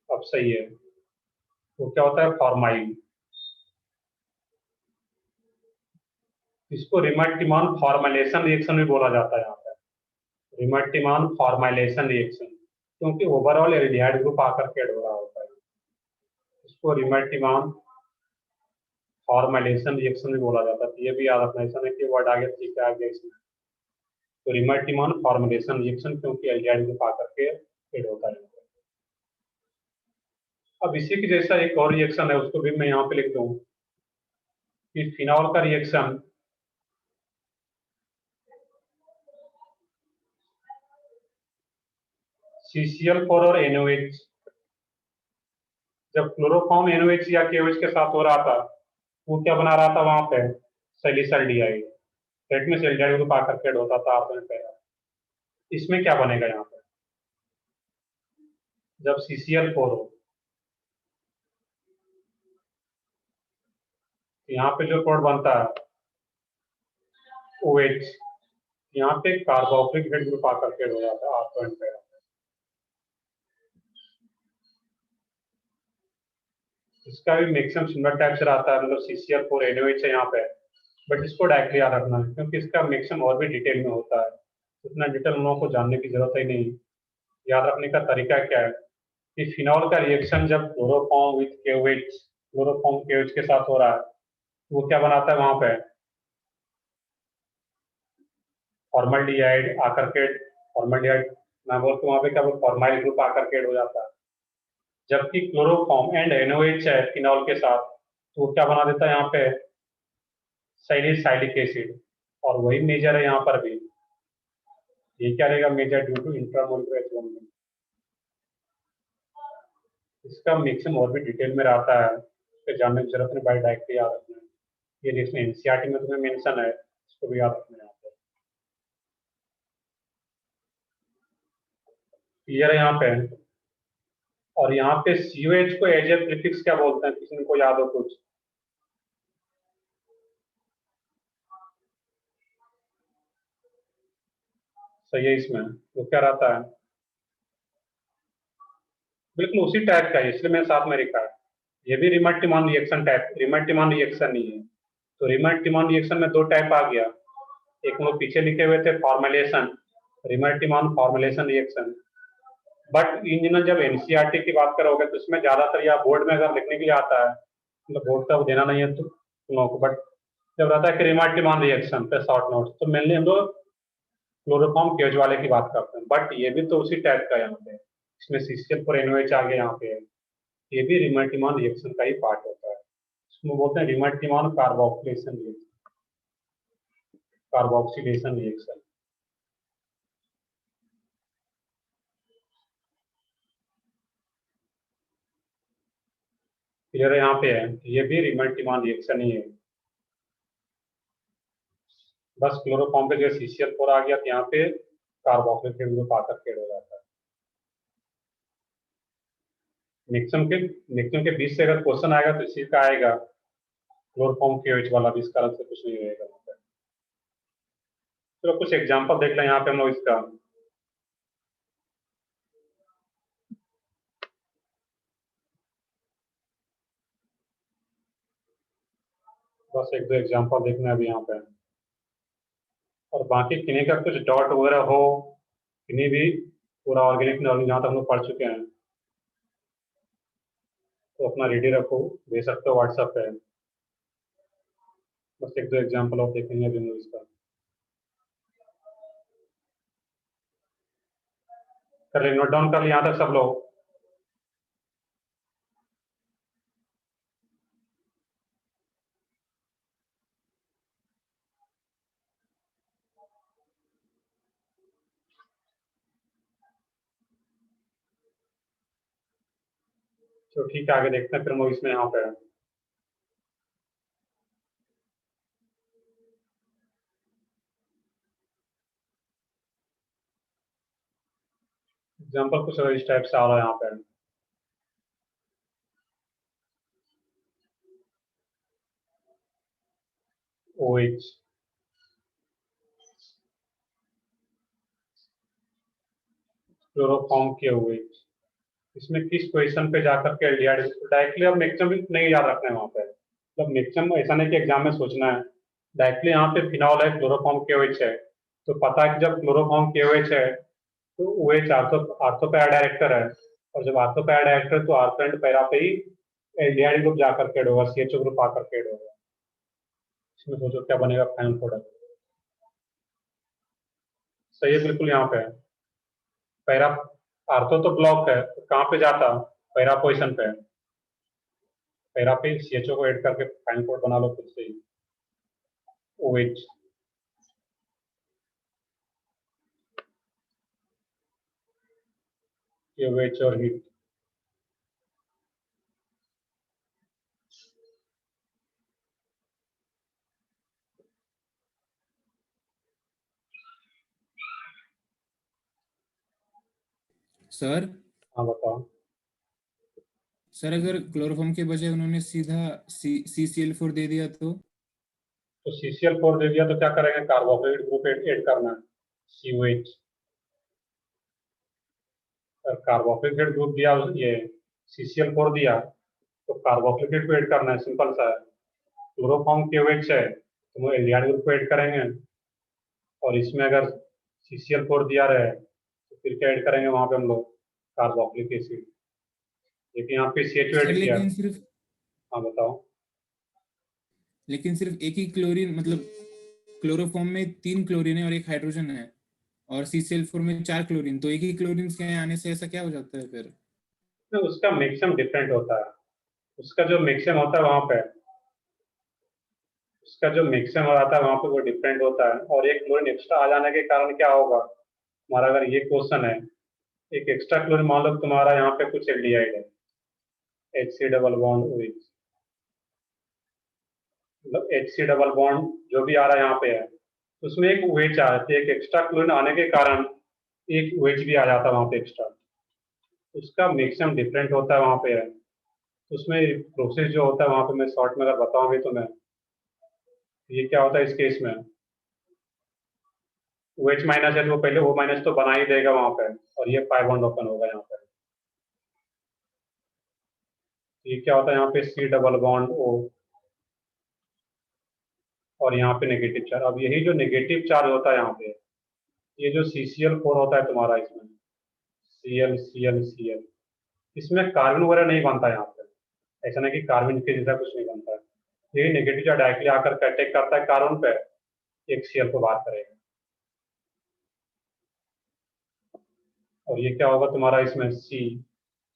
अब सही है, वो क्या होता है, फॉर्माइल। इसको रिमार्टिमान फॉर्माइलेशन रिएक्शन भी बोला जाता है यहाँ पे, रिमार्टिमान फॉर्माइलेशन रिएक्शन, क्योंकि ओवरऑल एल्डिहाइड ग्रुप आकर के ऐड हो रहा होता है, इसको रिमार्टिमान फॉर्माइलेशन रिएक्शन भी बोला जाता है। ये भी याद रखना, ऐसा नहीं कि वर्ड आगे ठीक है आ गया इसमें, तो रिमार्टिमान फॉर्माइलेशन रिएक्शन क्योंकि एल्डिहाइड ग्रुप आकर के ऐड होता है। अब इसी की जैसा एक और रिएक्शन है, उसको भी मैं यहाँ पे लिख दूं कि फिनॉल का रिएक्शन CCl4 और NOH, जब क्लोरोफॉर्म NOH या KOH के साथ हो रहा था, वो क्या बना रहा था वहां पे, सैलिसल्डिहाइड, दैट मींस एल्डिहाइड ग्रुप आकर के ऐड होता था ऑर्थो एंड पैरा। इसमें क्या बनेगा यहाँ पे, जब CCl4 हो, यहाँ पे जो प्रोडक्ट बनता है OH, यहाँ पे कार्बोक्सिलिक हेड ग्रुप आकर के ऐड हो जाता है ऑर्थो एंड पैरा। इसका भी मैक्सिमम सिमिलर टाइप से रहता है, मतलब CCl4 NOH है यहाँ पे, बट इसको डायरेक्टली याद रखना है क्योंकि इसका मैक्सिमम और भी डिटेल में होता है, इतना डिटेल हम लोगों को जानने की जरूरत ही नहीं। याद रखने का तरीका क्या है कि फिनॉल का रिएक्शन जब chloroform with KOH, chloroform KOH के साथ हो रहा है, वो क्या बनाता है वहां पे, फॉर्मल्डिहाइड आकर के, फॉर्मल्डिहाइड ना बोल के वहां पे क्या बोल, फॉर्माइल ग्रुप आकर के ऐड हो जाता है। जबकि क्लोरोफॉर्म एंड NOH है फिनॉल के साथ, तो वो क्या बना देता है यहाँ पे, सैलिसाइलिक एसिड, और वही मेजर है यहाँ पर भी, ये क्या रहेगा, major due to intramolecular H1B। इसका मिक्सिंग और भी डिटेल में रहता है, इसके जानने की जरूरत नहीं, बाय डायरेक्टली याद रखना है। ये जिसमें एनसीईआरटी में तुम्हें मेंशन है, इसको भी याद रखना है यहाँ पे। क्लियर है यहाँ पे। और यहाँ पे सीओएच को एज ए प्रीफिक्स क्या बोलते हैं, किसी को याद हो कुछ? सही है, इसमें तो क्या रहता है, बिल्कुल उसी टाइप का है, इसलिए मैंने साथ में लिखा है। ये भी Reimer Tiemann reaction type, Reimer Tiemann reaction नहीं है। तो रिमट टिमॉन रिएक्शन में दो टाइप आ गया, एक हम लोग पीछे लिखे हुए थे formulation, Reimer Tiemann formulation reaction. But इन दिनों जब एनसीईआरटी की बात करोगे तो इसमें ज्यादातर या बोर्ड में अगर लिखने के लिए आता है, मतलब बोर्ड का देना नहीं है तो तुम लोगों को, बट जब रहता है कि रिमट टिमॉन रिएक्शन पे शॉर्ट नोट्स, तो मेनली हम लोग क्लोरोफॉर्म केज वाले की बात करते हैं। बट ये भी तो उसी टाइप का है, यहाँ पे इसमें CCl4NOH आ गया यहाँ पे, ये भी रिमल्टीमान रिएक्शन का ही पार्ट होता है। इसमें बोलते हैं Reimer Tiemann carboxylation reaction, carboxylation reaction. Clear है यहाँ पे है, ये भी रिमल्टीमान रिएक्शन ही है। बस क्लोरोफॉर्म पे जो CCl4 आ गया तो यहाँ पे कार्बोक्सिलेट ग्रुप आकर के हो जाता है। मिक्सम के बीच से अगर क्वेश्चन आएगा तो इसी का आएगा, क्लोरोफॉर्म KOH वाला भी, इसका अलग से कुछ नहीं रहेगा। चलो कुछ एग्जांपल देख लें यहाँ पे हम लोग इसका। बस एक दो एग्जांपल देखना है अभी यहाँ पे, और बाकी किन्हीं का कुछ डॉट वगैरह हो, किन्हीं भी पूरा ऑर्गेनिक नॉलेज जहाँ तक हम लोग पढ़ चुके हैं तो अपना रेडी रखो, दे सकते हो व्हाट्सएप पे। बस एक दो एग्जांपल और देखेंगे अभी हम लोग इसका। कर ले, नोट डाउन कर लिया यहाँ तक सब लोग? तो ठीक है, आगे देखते हैं फिर हम लोग इसमें यहाँ पे। एग्जाम्पल कुछ इस टाइप से आ रहा है यहाँ पे। OH, क्लोरोफॉर्म KOH, इसमें किस पोजीशन पे जाकर के एल्डिहाइड डायरेक्टली, अब मैक्सिमम नहीं याद रखना है वहाँ पे, मतलब मैक्सिमम ऐसा नहीं कि एग्जाम में सोचना है। डायरेक्टली यहाँ पे फिनॉल है, क्लोरोफॉर्म KOH है, तो पता है कि जब क्लोरोफॉर्म KOH है तो OH आर्थो पैरा डायरेक्टर है, और जब आर्थो पैरा डायरेक्टर है तो आर्थो एंड पैरा पे ही एल्डिहाइड ग्रुप जाकर के ऐड होगा, CHO ग्रुप आकर के ऐड होगा। इसमें सोचो क्या बनेगा फाइनल प्रोडक्ट। सही है बिल्कुल, यहाँ पे पैरा, आर्थो तो ब्लॉक है तो कहाँ पे जाता, पैरा पोजिशन पे, पैरा पे CHO को ऐड करके फाइनल प्रोडक्ट बना लो खुद से ही, OH। KOH और हीट। सर हाँ बताओ। सर अगर क्लोरोफॉर्म के बजाय उन्होंने सीधा CCl4 दे दिया तो तो CCl4 दे दिया तो क्या करेंगे, कार्बोक्सिलिक ग्रुप ऐड करना है, COH। और कार्बोक्सिलिक ग्रुप दिया, ये CCl4 दिया तो कार्बोक्सिलिक को ऐड करना है, सिंपल सा है। क्लोरोफॉर्म KOH है तो वो एल्डिहाइड ग्रुप को ऐड करेंगे, और इसमें अगर CCl4 दिया रहे तो फिर क्या ऐड करेंगे वहां पे हम लोग, कार्बोक्सिलिक एसिड। लेकिन यहाँ पे CHO सर ऐड किया। लेकिन सिर्फ हाँ बताओ। एक ही क्लोरीन, मतलब क्लोरोफॉर्म में 3 क्लोरीन है और एक हाइड्रोजन है, और CCl4 में 4 क्लोरीन, तो एक ही क्लोरीन के आने से ऐसा क्या हो जाता है फिर? तो उसका मिक्सम डिफरेंट होता है, उसका जो मिक्सम होता है वहां पे, उसका जो मिक्सम हो जाता है वहां पे वो डिफरेंट होता है, और एक क्लोरीन एक्स्ट्रा आ जाने के कारण क्या होगा, हमारा अगर ये क्वेश्चन है, एक एक्स्ट्रा क्लोरीन मान लो तुम्हारा यहाँ पे कुछ एल्डिहाइड है, HC डबल बॉन्ड OH, मतलब HC डबल बॉन्ड जो भी आ रहा है यहाँ पे है, उसमें एक OH आ जाती है, एक एक्स्ट्रा क्लोरीन आने के कारण एक OH भी आ जाता है वहाँ पे एक्स्ट्रा, उसका मैक्सिमम डिफरेंट होता है वहाँ पे है। उसमें प्रोसेस जो होता है वहाँ पे मैं शॉर्ट में अगर बताऊंगी तो मैं, ये क्या होता है इस केस में, OH माइनस है तो वो पहले O माइनस तो बना ही देगा वहाँ पे, और ये पाई बॉन्ड ओपन होगा यहाँ पे। ये क्या होता है यहाँ पे C डबल बॉन्ड O, और यहाँ पे नेगेटिव चार्ज। अब यही जो नेगेटिव चार्ज होता है यहाँ पे, ये जो CCl4 होता है तुम्हारा, इसमें Cl Cl Cl, इसमें कार्बन वगैरह नहीं बनता यहाँ पे, ऐसा नहीं कि कार्बन के जैसा कुछ नहीं बनता है, यही नेगेटिव चार्ज डायरेक्टली आकर अटैक करता है कार्बन पे, एक Cl को बाहर करेगा। और ये क्या होगा तुम्हारा इसमें C,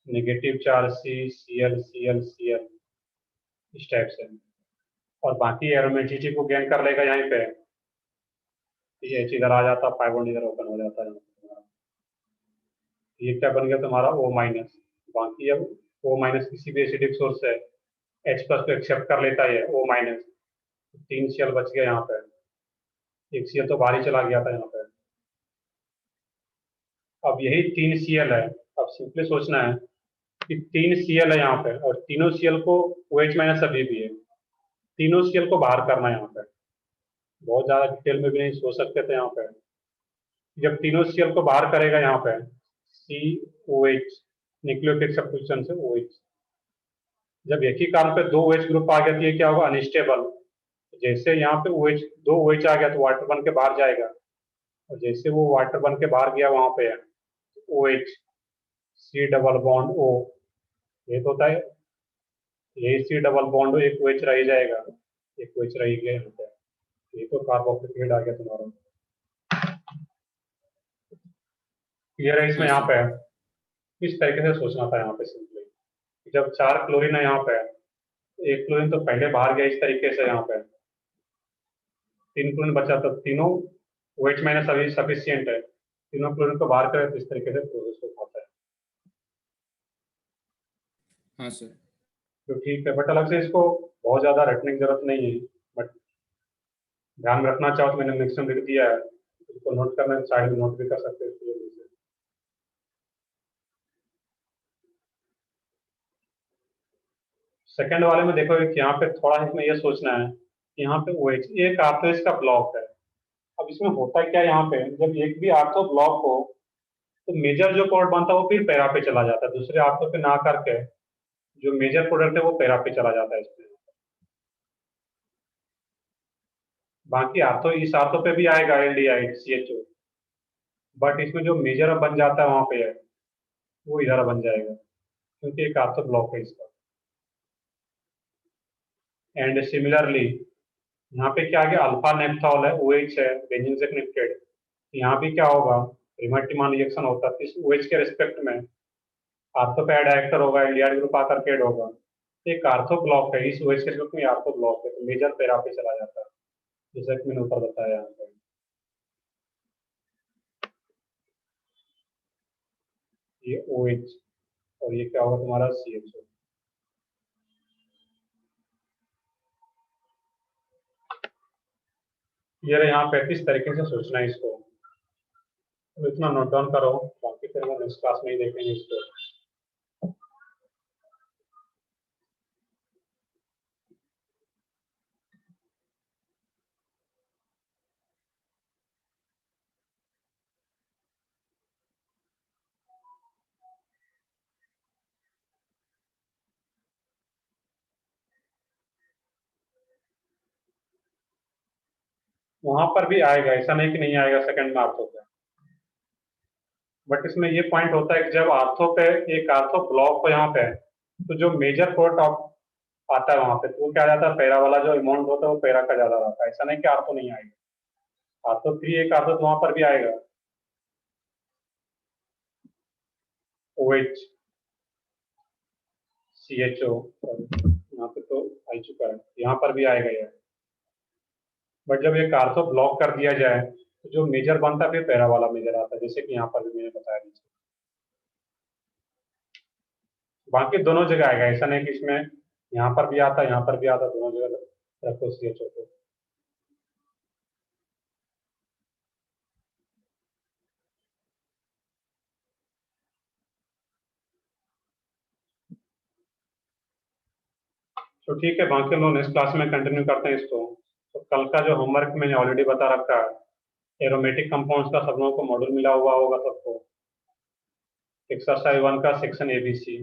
negative charge C Cl Cl Cl, इस टाइप से, और बाकी एरोमेटिसिटी को गेन कर लेगा यहीं पे, ये H इधर आ जाता, पाई बॉन्ड इधर ओपन हो जाता है। ये क्या बन गया तुम्हारा O माइनस, बाकी अब O माइनस किसी भी एसिडिक सोर्स से H प्लस को एक्सेप्ट कर लेता है O माइनस, 3 Cl बच गया यहाँ पे, एक Cl तो बाहर ही चला गया था यहाँ पे। अब यही 3 Cl है, अब सिंपली सोचना है कि 3 Cl है यहाँ पे, और तीनों Cl को OH माइनस अभी भी है, तीनों Cl को बाहर करना है यहाँ पे, बहुत ज्यादा डिटेल में भी नहीं सोच सकते थे यहाँ पे। जब तीनों Cl को बाहर करेगा यहाँ पे COH, न्यूक्लियोफिलिक सब्स्टिट्यूशन से OH, जब एक ही कार्बन पे 2 OH ग्रुप आ गया तो ये क्या होगा, अनस्टेबल। जैसे यहाँ पे OH 2 OH आ गया तो वाटर बन के बाहर जाएगा, और जैसे वो वाटर बन के बाहर गया वहां पे OH C double bond O, ये तो होता है, यही C डबल बॉन्ड एक OH रह ही जाएगा, एक OH रह ही गया यहाँ पे, ये तो कार्बोक्सिलेट आ गया तुम्हारा। क्लियर है इसमें यहाँ पे, इस तरीके से सोचना था यहाँ पे सिंपली, जब 4 क्लोरीन है यहाँ पे, एक क्लोरीन तो पहले बाहर गया इस तरीके से, यहाँ पे 3 क्लोरीन बचा, तो तीनों OH माइनस अभी सफिशियंट है, तीनों क्लोरीन को बाहर करें तो इस तरीके से प्रोसेस हो पाता है। हाँ सर। तो ठीक है, बट अलग से इसको बहुत ज्यादा रटने की जरूरत नहीं है, बट ध्यान में रखना चाहो तो मैंने मैक्सिमम लिख दिया है, इसको नोट करना साइड में नोट भी कर सकते हैं इसकी वजह से। सेकंड वाले में देखो कि यहाँ पे थोड़ा इसमें ये सोचना है कि यहाँ पे OH एक आर्थो इसका ब्लॉक है। अब इसमें होता क्या है, यहाँ पे जब एक भी आर्थो ब्लॉक हो तो मेजर जो कोड बनता है वो फिर पैरा पे चला जाता है, दूसरे आर्थो पे ना करके जो मेजर प्रोडक्ट है वो पैरा पे चला जाता है इसमें। बाकी आर्थो इस आर्थो पे भी आएगा एल्डिहाइड CHO, बट इसमें जो मेजर बन जाता है वहां पे है वो इधर बन जाएगा, क्योंकि एक आर्थो ब्लॉक है इसका। एंड सिमिलरली यहाँ पे क्या आ गया, अल्फा नेप्थॉल है, OH है, बेंजीन से कनेक्टेड, यहाँ भी क्या होगा, रिमर्टिमान रिएक्शन होता है, इस OH के रिस्पेक्ट में आर्थो पे ऐड एक्टर होगा, एल्डिहाइड ग्रुप आकर के ऐड होगा, एक आर्थो ब्लॉक है, इस OH के रिस्पेक्ट में आर्थो ब्लॉक है, तो मेजर पैरा पे चला जाता है, जैसा कि मैंने ऊपर बताया यहाँ पे। ये OH और ये क्या होगा तुम्हारा CHO। ये यहाँ पे किस तरीके से सोचना है इसको, तो इतना नोट डाउन करो, बाकी फिर हम नेक्स्ट क्लास में ही देखेंगे इसको। वहां पर भी आएगा, ऐसा नहीं कि नहीं आएगा सेकंड में आर्थो पे, बट इसमें ये पॉइंट होता है कि जब आर्थो पे एक आर्थो ब्लॉक हो यहाँ पे, तो जो मेजर प्रोडक्ट आता है वहां पे तो वो क्या आ जाता है, पैरा वाला जो अमाउंट होता है वो पैरा का ज्यादा रहता है, ऐसा नहीं कि आर्थो नहीं आएगा, आर्थो 3 एक आर्थो तो वहां पर भी आएगा, OH CHO, यहाँ पे तो आ चुका है, यहाँ पर भी आएगा यार, बट जब एक आर्थो ब्लॉक कर दिया जाए तो जो मेजर बनता है फिर पैरा वाला मेजर आता है, जैसे कि यहाँ पर भी मैंने बताया नीचे। बाकी दोनों जगह आएगा, ऐसा नहीं कि इसमें यहाँ पर भी आता, यहाँ पर भी आता, दोनों जगह रखो CHO को। तो ठीक है, बाकी हम लोग नेक्स्ट क्लास में कंटिन्यू करते हैं इसको। तो कल का जो होमवर्क मैंने ऑलरेडी बता रखा है, एरोमेटिक कंपाउंड्स का सब लोगों को मॉड्यूल मिला हुआ होगा सबको, एक्सरसाइज 1 का सेक्शन ABC।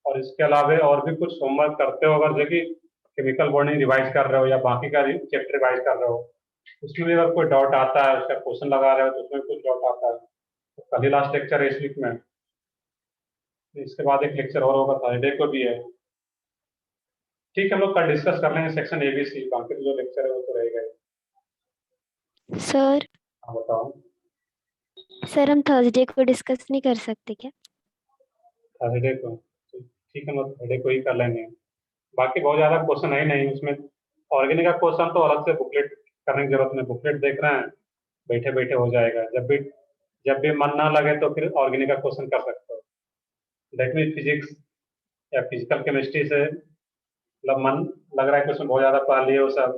और इसके अलावा और भी कुछ होमवर्क करते हो अगर, जो कि केमिकल बॉन्डिंग रिवाइज कर रहे हो या बाकी का चैप्टर रिवाइज कर रहे हो, उसमें भी अगर कोई डाउट आता है, उसका क्वेश्चन लगा रहे हो तो उसमें कुछ डाउट आता है, तो कल ही लास्ट लेक्चर है इस वीक में। इसके बाद एक लेक्चर और होगा, थर्सडे को भी है। ठीक है, हम लोग कल डिस्कस कर लेंगे सेक्शन ABC, बाकी तो जो लेक्चर है वो तो रहेगा ही। सर हाँ बताओ। सर हम थर्सडे को डिस्कस नहीं कर सकते क्या? थर्सडे को ठीक है, हम लोग थर्सडे को ही कर लेंगे। बाकी बहुत ज़्यादा क्वेश्चन है ही नहीं उसमें। ऑर्गेनिक का क्वेश्चन तो अलग से बुकलेट करने की जरूरत नहीं, बुकलेट देख रहे हैं, बैठे बैठे हो जाएगा। जब भी मन ना लगे तो फिर ऑर्गेनिक का क्वेश्चन कर सकते हो। दैट मीन फिजिक्स या फिजिकल केमिस्ट्री से मतलब मन लग रहा है कि उसमें बहुत ज़्यादा पढ़ लिए वो सब,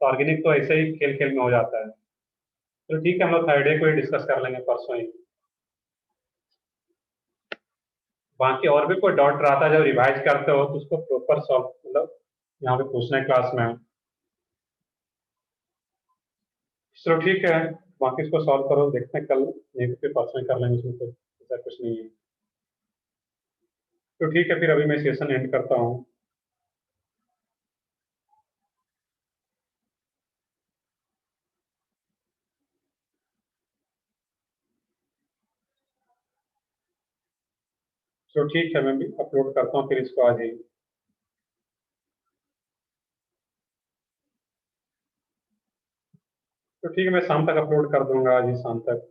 तो ऑर्गेनिक तो ऐसे ही खेल खेल में हो जाता है। तो ठीक है, हम लोग थर्सडे को ही डिस्कस कर लेंगे, परसों ही। बाकी और भी कोई डाउट रहता है जब रिवाइज करते हो तो उसको प्रॉपर सॉल्व मतलब यहाँ पे पूछना है क्लास में। चलो ठीक है, बाकी इसको सॉल्व करो, देखते हैं कल, नहीं तो फिर परसों ही कर लेंगे, इसमें तो ऐसा कुछ नहीं है। तो ठीक है, फिर अभी मैं सेशन एंड करता हूँ। चलो ठीक है, मैं भी अपलोड करता हूँ फिर इसको आज ही। तो ठीक है, मैं शाम तक अपलोड कर दूंगा, आज ही शाम तक।